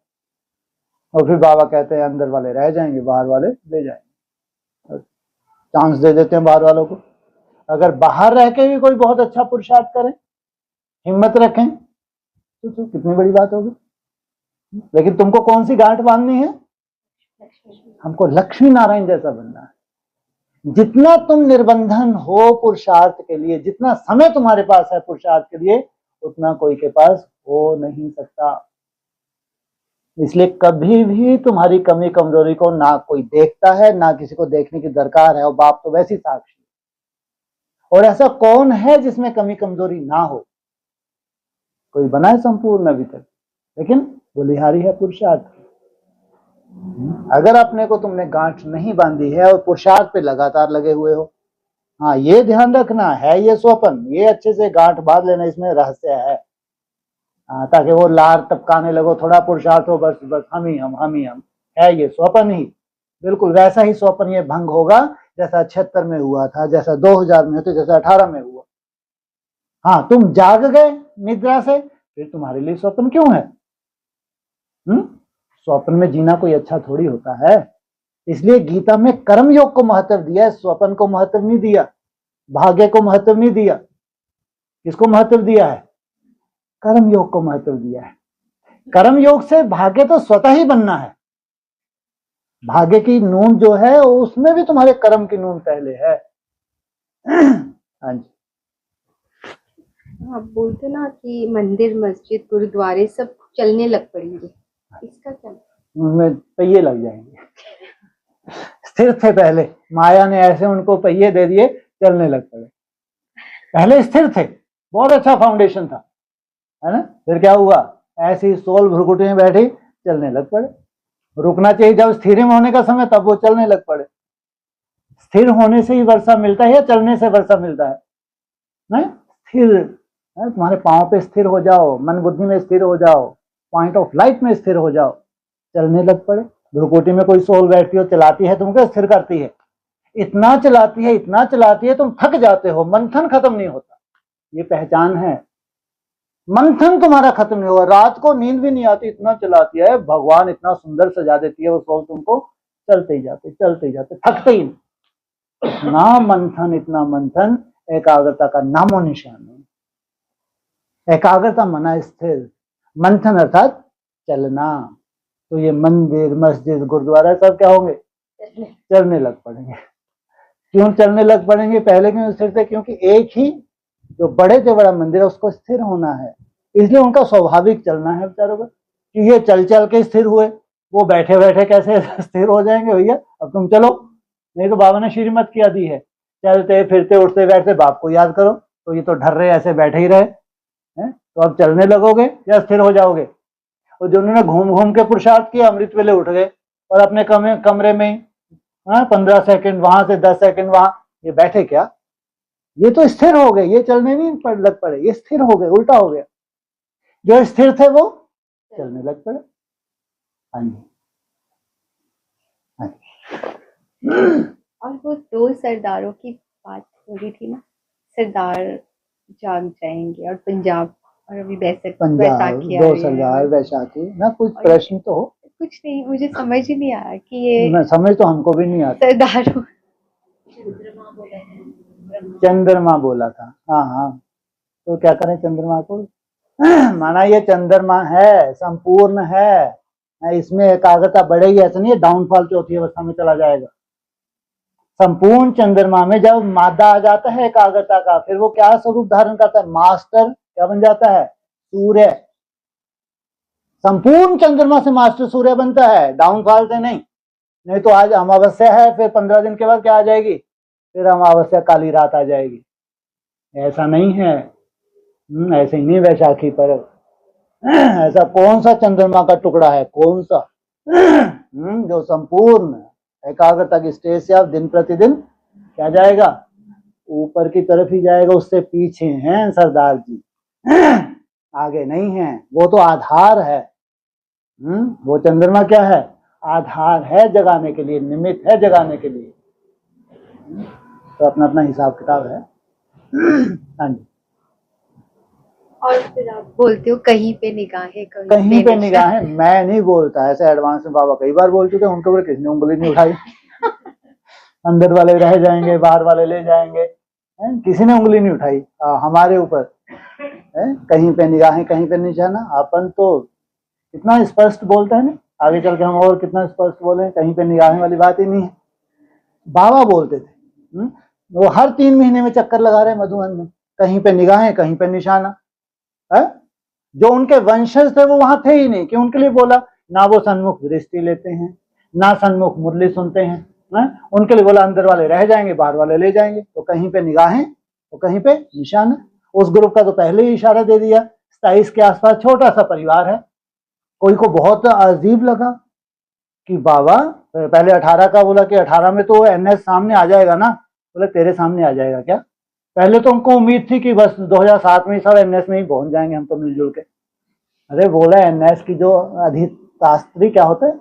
और फिर बाबा कहते हैं अंदर वाले रह जाएंगे, बाहर वाले ले जाएंगे। चांस दे देते हैं बाहर वालों को। अगर बाहर रह के भी कोई बहुत अच्छा पुरुषार्थ करे, हिम्मत रखें, तो कितनी बड़ी बात होगी। लेकिन तुमको कौन सी गांठ बांधनी है, हमको लक्ष्मी नारायण जैसा बनना है। जितना तुम निर्बंधन हो पुरुषार्थ के लिए, जितना समय तुम्हारे पास है पुरुषार्थ के लिए, उतना कोई के पास हो नहीं सकता। इसलिए कभी भी तुम्हारी कमी कमजोरी को ना कोई देखता है, ना किसी को देखने की दरकार है, और बाप तो वैसी साक्षी। और ऐसा कौन है जिसमें कमी कमजोरी ना हो? कोई बना है संपूर्ण अभी तक? लेकिन बलिहारी है पुरुषार्थ। अगर अपने को तुमने गांठ नहीं बांधी है और पुरुषार्थ पे लगातार लगे हुए हो, हाँ ये ध्यान रखना है, ये स्वप्न, ये अच्छे से गांठ बांध लेना, इसमें रहस्य है। ताकि वो लार टपकाने लगो, थोड़ा पुरुषार्थ हो, बस बस हम ही हम है, ये स्वप्न ही। बिल्कुल वैसा ही स्वप्न ये भंग होगा जैसा 76 में हुआ था, जैसा 2000 में होता, जैसा 18 में हुआ। हाँ तुम जाग गए निद्रा से, फिर तुम्हारे लिए स्वप्न क्यों है? स्वप्न में जीना कोई अच्छा थोड़ी होता है। इसलिए गीता में कर्म योग को महत्व दिया है, स्वप्न को महत्व नहीं दिया, भाग्य को महत्व नहीं दिया। किसको महत्व दिया है? कर्म योग को महत्व दिया है। कर्म योग से भाग्य तो स्वतः ही बनना है। भाग्य की नून जो है उसमें भी तुम्हारे कर्म की नून पहले है। हाँ जी। आप बोलते ना कि मंदिर मस्जिद गुरुद्वारे सब चलने लग पड़ेंगे, इसका क्या? उनमें पहिए लग जाएंगे। स्थिर थे पहले, माया ने ऐसे उनको पहिए दे दिए, चलने लग पड़े। पहले स्थिर थे, बहुत अच्छा फाउंडेशन था, है ना? फिर क्या हुआ? ऐसी सोल भ्रुकुटी में बैठी, चलने लग पड़े। रुकना चाहिए जब स्थिर होने का समय, तब वो चलने लग पड़े। स्थिर होने से ही वर्षा मिलता है या चलने से वर्षा मिलता है? नहीं, स्थिर। तुम्हारे पांव पे स्थिर हो जाओ, मन बुद्धि में स्थिर हो जाओ, पॉइंट ऑफ लाइट में स्थिर हो जाओ, चलने लग पड़े। भ्रुकुटी में कोई सोल बैठती हो, चलाती है तुमको, स्थिर करती है, इतना चलाती है, इतना चलाती है, तुम थक जाते हो, मंथन खत्म नहीं होता। ये पहचान है, मंथन तुम्हारा खत्म नहीं हुआ, रात को नींद भी नहीं आती, इतना चलाती है। भगवान इतना सुंदर सजा देती है वो सोल तुमको, चलते ही जाते, थकते ही नहीं। इतना मंथन, एकाग्रता का नामो निशान नहीं। एकाग्रता मना स्थिर, मंथन अर्थात चलना। तो ये मंदिर मस्जिद गुरुद्वारा सब क्या होंगे? चलने लग पड़ेंगे। क्यों चलने लग पड़ेंगे? पहले क्यों स्थिर थे? क्योंकि एक ही जो बड़े से बड़ा मंदिर है उसको स्थिर होना है, इसलिए उनका स्वाभाविक चलना है बेचारों का। कि ये चल चल के स्थिर हुए, वो बैठे बैठे कैसे स्थिर हो जाएंगे भैया? अब तुम चलो, नहीं तो बाबा ने श्रीमत किया दी है, चलते फिरते उठते बैठते बाप को याद करो। तो ये तो डर रहे ऐसे बैठे ही रहे हैं, तो अब चलने लगोगे या स्थिर हो जाओगे? और जिन्होंने घूम घूम के पुरुषार्थ किया, अमृत वेले उठ गए और अपने कमरे में 15 सेकंड वहां से 10 सेकंड वहां, ये बैठे क्या? ये तो स्थिर हो गए, ये चलने नहीं लग पड़े, ये स्थिर हो गए, उल्टा हो गया। जो स्थिर थे वो चलने लग पड़े। हाँ जी। और वो 2 सरदारों की बात हो रही थी ना, सरदार जाग जाएंगे और पंजाब, और अभी बैसाखी आ 2 रही है। सरदार बैसाखी ना, कुछ प्रश्न तो हो? कुछ नहीं, मुझे समझ ही नहीं आया कि ये समझ तो हमको भी नहीं आता। सरदारों चंद्रमा बोला था, हाँ, तो क्या करें चंद्रमा को? माना ये चंद्रमा है, संपूर्ण है, इसमें एकाग्रता बढ़ेगी, ऐसा नहीं है डाउनफॉल चौथी अवस्था में चला जाएगा। संपूर्ण चंद्रमा में जब मादा आ जाता है एकाग्रता का, फिर वो क्या स्वरूप धारण करता है? मास्टर क्या बन जाता है? सूर्य। संपूर्ण चंद्रमा से मास्टर सूर्य बनता है, डाउनफॉल से नहीं। नहीं तो आज अमावस्या है, फिर 15 दिन के बाद क्या आ जाएगी? फिर अमावस्या काली रात आ जाएगी। ऐसा नहीं है, ऐसे ही नहीं वैशाखी पर। ऐसा कौन सा चंद्रमा का टुकड़ा है, कौन सा जो संपूर्ण एकाग्रता की स्टेज से आप दिन प्रतिदिन क्या जाएगा? ऊपर की तरफ ही जाएगा। उससे पीछे हैं सरदार जी, आगे नहीं है। वो तो आधार है। वो चंद्रमा क्या है? आधार है जगाने के लिए, निमित्त है जगाने के लिए। तो अपना अपना हिसाब किताब है। हाँ जी। और फिर आप बोलते हो कहीं पे निगाहें, कहीं पे निगाहें। मैं नहीं बोलता, ऐसे एडवांस में बाबा कई बार बोल चुके, उनके ऊपर किसने उंगली नहीं उठाई। अंदर वाले रह जाएंगे, बाहर वाले ले जाएंगे, किसी ने उंगली नहीं उठाई हमारे ऊपर। कहीं पे निगाहें, कहीं पे निशाना। अपन तो कितना स्पष्ट बोलते हैं ना, आगे चल के हम और कितना स्पष्ट बोले। कहीं पे निगाहें वाली बात ही नहीं है। बाबा बोलते थे, वो हर 3 महीने में चक्कर लगा रहे मधुबन में, कहीं पे निगाहें, कहीं पे निशाना है। जो उनके वंशज थे वो वहां थे ही नहीं कि उनके लिए बोला। ना वो सन्मुख दृष्टि लेते हैं, ना सन्मुख मुरली सुनते हैं, उनके लिए बोला अंदर वाले रह जाएंगे, बाहर वाले ले जाएंगे। तो कहीं पे निगाहें तो कहीं पे निशाना। उस ग्रुप का तो पहले ही इशारा दे दिया, 27 के आसपास छोटा सा परिवार है। कोई को बहुत अजीब लगा कि बाबा पहले 18 का बोला कि 18 में तो एनएस सामने आ जाएगा ना। बोले तेरे सामने आ जाएगा क्या? पहले तो हमको उम्मीद थी कि बस 2007 में सब एनएस में ही पहुंच जाएंगे हम तो मिलजुल के। अरे बोला एनएस की जो अधिष्ठात्री क्या होता है?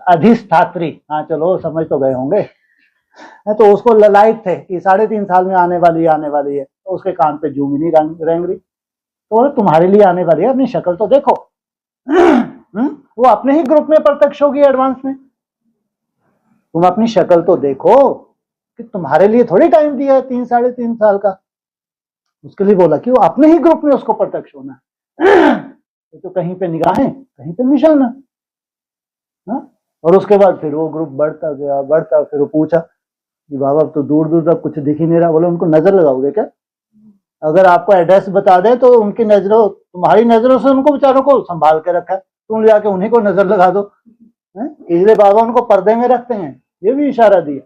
अधिष्ठात्री, हाँ चलो समझ तो गए होंगे। तो उसको ललायत थे कि 3.5 साल में आने वाली है। तो उसके कान पे जूं भी नहीं रेंग रही। तो तुम्हारे लिए आने वाली है, अपनी शक्ल तो देखो। वो अपने ही ग्रुप में प्रत्यक्ष होगी एडवांस में। तुम अपनी शक्ल तो देखो कि तुम्हारे लिए थोड़ी टाइम दिया है 3-3.5 साल का। उसके लिए बोला कि वो अपने ही ग्रुप में उसको प्रत्यक्ष होना है। तो कहीं पे निगाहें कहीं पे निशाना। और उसके बाद फिर वो ग्रुप बढ़ता गया। फिर वो पूछा कि बाबा अब तो दूर दूर तक कुछ दिख ही नहीं रहा। बोले उनको नजर लगाओगे क्या? अगर आपको एड्रेस बता दे तो उनकी नजरों, तुम्हारी नजरों से उनको बेचारों को संभाल के रखा है, तुम ले आके उन्हीं को नजर लगा दो। इसलिए बाबा उनको पर्दे में रखते हैं, ये भी इशारा दिया।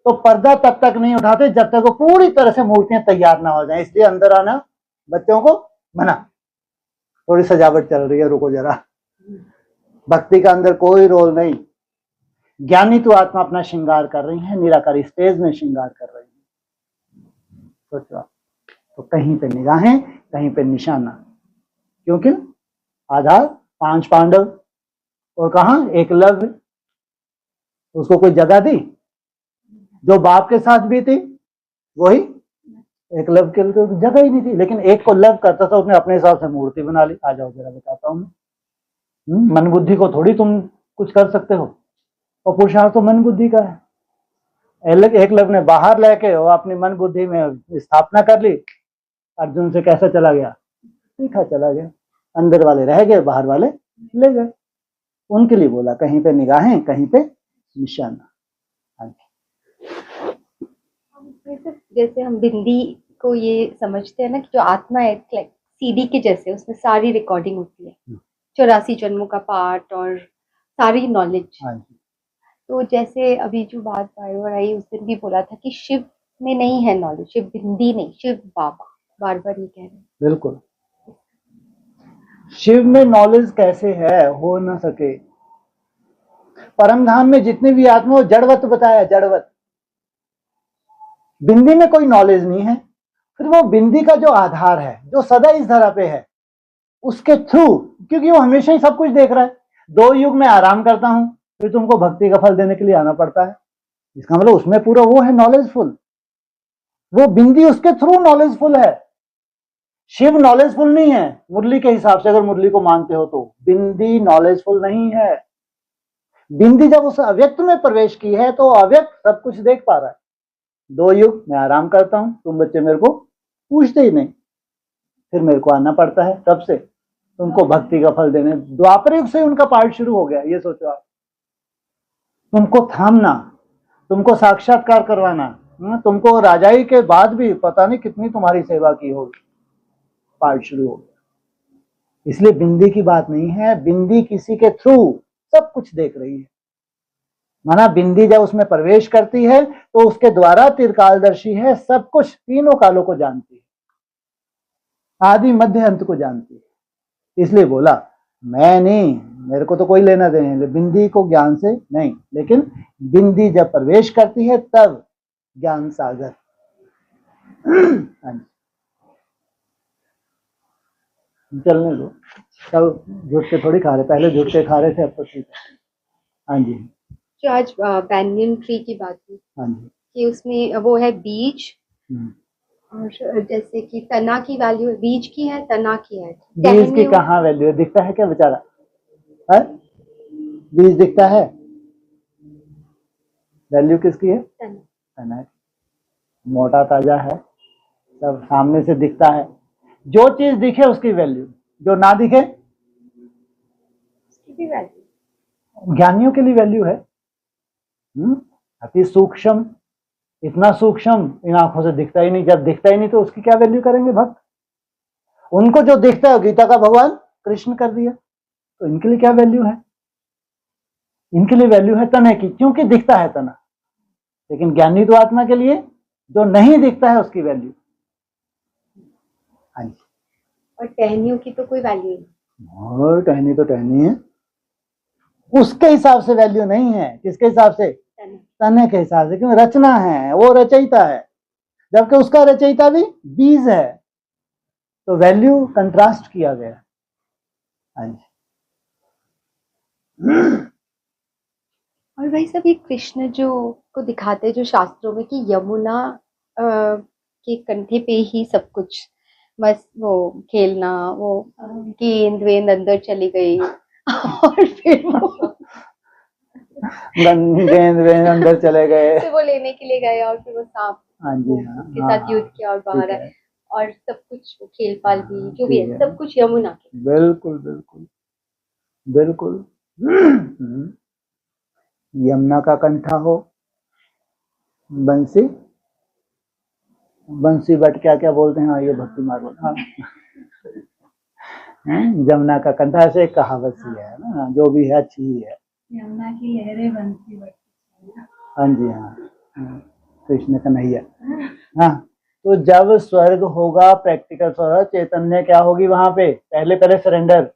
तो पर्दा तब तक नहीं उठाते जब तक वो पूरी तरह से मूर्तियां तैयार ना हो जाए। इसलिए अंदर आना बच्चों को मना। थोड़ी सजावट चल रही है, रुको जरा। भक्ति का अंदर कोई रोल नहीं। ज्ञानी तो आत्मा अपना श्रृंगार कर रही है, निराकारी स्टेज में श्रृंगार कर रही है। सोचो, तो कहीं पे निगाहें कहीं पे निशाना। क्योंकि आधार 5 पांडव और कहा एकलव्य, उसको कोई जगह दी? जो बाप के साथ भी थी वही एकलव्य के लिए जगह ही नहीं थी। लेकिन एक को लव करता था, उसने अपने हिसाब से मूर्ति बना ली। आ जाओ जरा बताता हूँ मैं। मन बुद्धि को थोड़ी तुम कुछ कर सकते हो, और पुरुषार्थ तो मन बुद्धि का है। एकलव्य ने बाहर लेके वो अपनी मन बुद्धि में स्थापना कर ली। अर्जुन से कैसा चला गया? तीखा चला गया। अंदर वाले रह गए, बाहर वाले ले गए। उनके लिए बोला कहीं पे निगाहें कहीं पे निशाना। जैसे हम बिंदी को ये समझते हैं ना कि जो आत्मा है सीडी के जैसे, उसमें सारी रिकॉर्डिंग होती है, 84 जन्मों का पाठ और सारी नॉलेज। तो जैसे अभी जो बात बार आई, उस दिन भी बोला था कि शिव में नहीं है नॉलेज, शिव बिंदी नहीं, शिव बाबा। बार बार ये कह रहे हैं। बिल्कुल, शिव में नॉलेज कैसे है? हो ना सके। परम धाम में जितने भी आत्मा, जड़वत बताया, जड़वत। बिंदी में कोई नॉलेज नहीं है। फिर वो बिंदी का जो आधार है, जो सदा इस धरा पे है, उसके थ्रू, क्योंकि वो हमेशा ही सब कुछ देख रहा है। 2 युग में आराम करता हूं, फिर तुमको भक्ति का फल देने के लिए आना पड़ता है। इसका मतलब उसमें पूरा वो है नॉलेजफुल। वो बिंदी उसके थ्रू नॉलेजफुल है। शिव नॉलेजफुल नहीं है मुरली के हिसाब से। अगर मुरली को मानते हो तो बिंदी नॉलेजफुल नहीं है। बिंदी जब उस अव्यक्त में प्रवेश की है तो अव्यक्त सब कुछ देख पा रहा है। 2 युग मैं आराम करता हूं, तुम बच्चे मेरे को पूछते ही नहीं, फिर मेरे को आना पड़ता है। कब से? तुमको भक्ति का फल देने। द्वापर युग से उनका पाठ शुरू हो गया। ये सोचो आप, तुमको थामना, तुमको साक्षात्कार करवाना, तुमको राजाई के बाद भी पता नहीं कितनी तुम्हारी सेवा की होगी, पाठ शुरू हो गया। इसलिए बिंदी की बात नहीं है। बिंदी किसी के थ्रू सब कुछ देख रही है। माना बिंदी जब उसमें प्रवेश करती है तो उसके द्वारा त्रिकालदर्शी है, सब कुछ, तीनों कालों को जानती है, आदि मध्य अंत को जानती है। इसलिए बोला मैं नहीं, मेरे को तो कोई लेना देना नहीं, बिंदी को ज्ञान से नहीं। लेकिन बिंदी जब प्रवेश करती है तब ज्ञान सागर। चलने दो, कल झूठ के थोड़ी खा रहे, पहले झूठ के खा रहे थे, अब तो ठीक है। हाँ जी, जो आज बैनियन ट्री की बात हुई, हाँ जी, कि उसमें वो है बीज, और जैसे कि तना की वैल्यू बीज की है, तना की है। बीज की कहाँ वैल्यू है? दिखता है क्या बेचारा? है बीज दिखता है? वैल्यू किसकी है? तना। मोटा ताजा है, सब सामने से दिखता है। जो चीज दिखे उसकी वैल्यू, जो ना दिखे उसकी भी वैल्यू। ज्ञानियों के लिए वैल्यू है। अति सूक्ष्म, इतना सूक्ष्म इन आंखों से दिखता ही नहीं। जब दिखता ही नहीं तो उसकी क्या वैल्यू करेंगे भक्त? उनको जो दिखता है गीता का भगवान कृष्ण कर दिया, तो इनके लिए क्या वैल्यू है? इनके लिए वैल्यू है तने की, क्योंकि दिखता है तना। लेकिन ज्ञानी तो आत्मा के लिए जो नहीं दिखता है उसकी वैल्यू। हाँ जी। और टहनियों की तो कोई वैल्यू नहीं। और टहनी तो टहनी है, उसके हिसाब से वैल्यू नहीं है। किसके हिसाब से? तने के हिसाब से, क्योंकि रचना है, वो रचयिता है, जबकि उसका रचयिता भी बीज है, तो वैल्यू कंट्रास्ट किया गया। हाँ जी। और भाई सब ये कृष्ण जो को दिखाते हैं जो शास्त्रों में कि यमुना के कंधे पे ही सब कुछ, बस वो खेलना, वो गेंद वेंद अंदर चली गई और फिर वो गेंद वेंद अंदर चले गए, फिर वो लेने के लिए गए और फिर वो सांप हाँ जी, हाँ, उसके साथ युद्ध किया और बाहर आए, और सब कुछ वो खेल पाल भी जो भी है सब कुछ यमुना के। बिल्कुल बिल्कुल बिल्कुल। यमुना का कंठा हो, बंसी, बंसी बट क्या क्या बोलते हैं, हाँ ये भक्ति मार्ग, हाँ यमुना का कंठा, ऐसे एक कहावत सी है ना, जो भी है अच्छी ही है। यमुना की लहरें बंसी बट, हाँ जी, हाँ, कृष्ण कन्हैया। हाँ, तो जब स्वर्ग होगा, प्रैक्टिकल स्वर्ग, चैतन्य क्या होगी वहां पे? पहले पहले सरेंडर,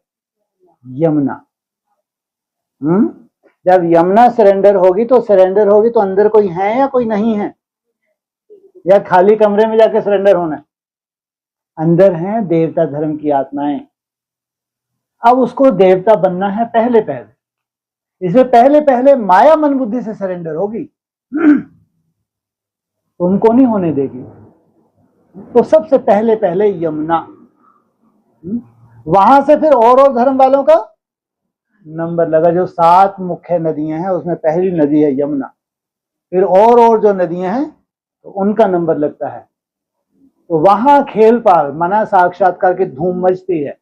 यमुना। जब यमुना सरेंडर होगी तो अंदर कोई है या कोई नहीं है, या खाली कमरे में जाके सरेंडर होना है? अंदर है देवता धर्म की आत्माएं। अब उसको देवता बनना है पहले पहले, इससे पहले पहले माया मन बुद्धि से सरेंडर होगी, तो उनको नहीं होने देगी। तो सबसे पहले पहले यमुना, वहां से फिर और धर्म वालों का नंबर लगा। जो 7 मुख्य नदियां हैं उसमें पहली नदी है यमुना, फिर और जो नदियां हैं तो उनका नंबर लगता है। तो वहां खेल पाल मना साक्षात्कार की धूम मचती है।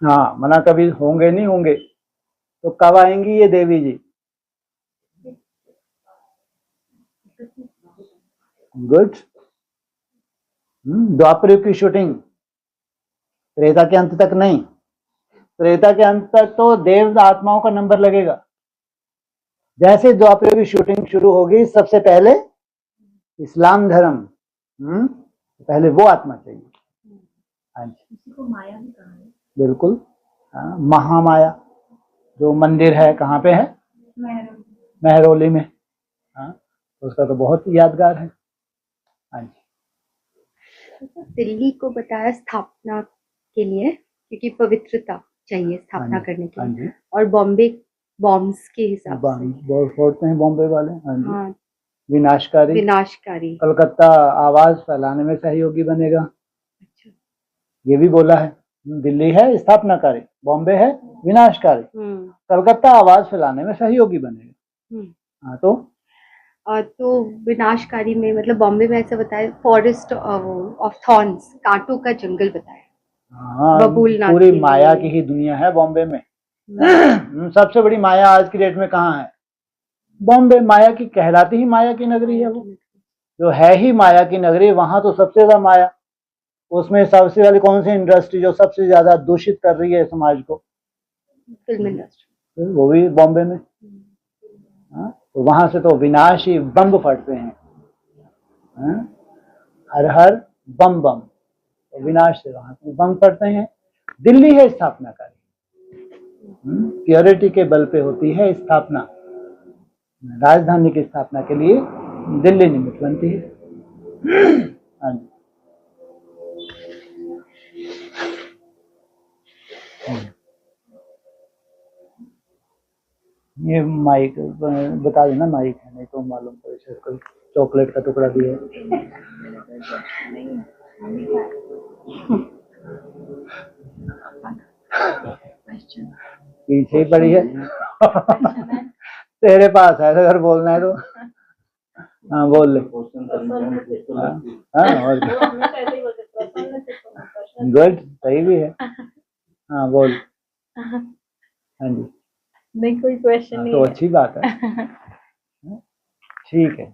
हाँ, मना कभी होंगे नहीं होंगे, तो कब आएंगी ये देवी जी? गुड। द्वापर युग की शूटिंग त्रेता के अंत तक नहीं, त्रेता के अंत तक तो देव आत्माओं का नंबर लगेगा। जैसे द्वापर युग की शूटिंग शुरू होगी, सबसे पहले इस्लाम धर्म, पहले वो आत्मा चाहिए। हाँ जी, इसी को माया भी कहा है। बिल्कुल, हाँ, महामाया जो मंदिर है कहाँ पे है? मेहरौली में। हाँ, उसका तो बहुत यादगार है। हाँ जी। दिल्ली को बताया स्थापना के लिए, क्योंकि पवित्रता चाहिए स्थापना करने के लिए, और बॉम्बे बॉम्ब्स के हिसाब से बहुत फोड़ते हैं बॉम्बे वाले। हाँ, विनाशकारी, विनाशकारी। कलकत्ता आवाज फैलाने में सहयोगी बनेगा। अच्छा, ये भी बोला है। दिल्ली है स्थापनाकारी, बॉम्बे है विनाशकारी, कलकत्ता आवाज फैलाने में सहयोगी बनेगा। हाँ, तो विनाशकारी में मतलब बॉम्बे में ऐसा बताया, फॉरेस्ट ऑफ थॉर्न्स, कांटों का जंगल बताया। हाँ, पूरी माया की ही दुनिया है बॉम्बे में। सबसे बड़ी माया आज की डेट में कहाँ है? बॉम्बे। माया की कहलाती ही माया की नगरी है वो, जो है ही माया की नगरी। वहां तो सबसे ज्यादा माया, उसमें सबसे वाली कौन सी इंडस्ट्री जो सबसे ज्यादा दूषित कर रही है समाज को? फिल्म इंडस्ट्री, वो भी बॉम्बे में। तो वहां से तो विनाशी बम फटते हैं, हर हर बम बम, तो विनाश से वहां से बम फटते हैं। दिल्ली है स्थापनाकारी, प्योरिटी के बल पे होती है स्थापना। राजधानी की स्थापना के लिए दिल्ली निमित्त बनती है। हाँ जी, ये माइक बता देना, माइक है, नहीं तो मालूम पड़े शायद कोई चॉकलेट का टुकड़ा भी है। पीछे ही पड़ी है। तेरे पास है अगर बोलना है तो। हाँ, बोल ले। हाँ, और गुड, सही भी है। हाँ, बोल। हाँ जी, नहीं कोई क्वेश्चन नहीं तो अच्छी बात है। ठीक है।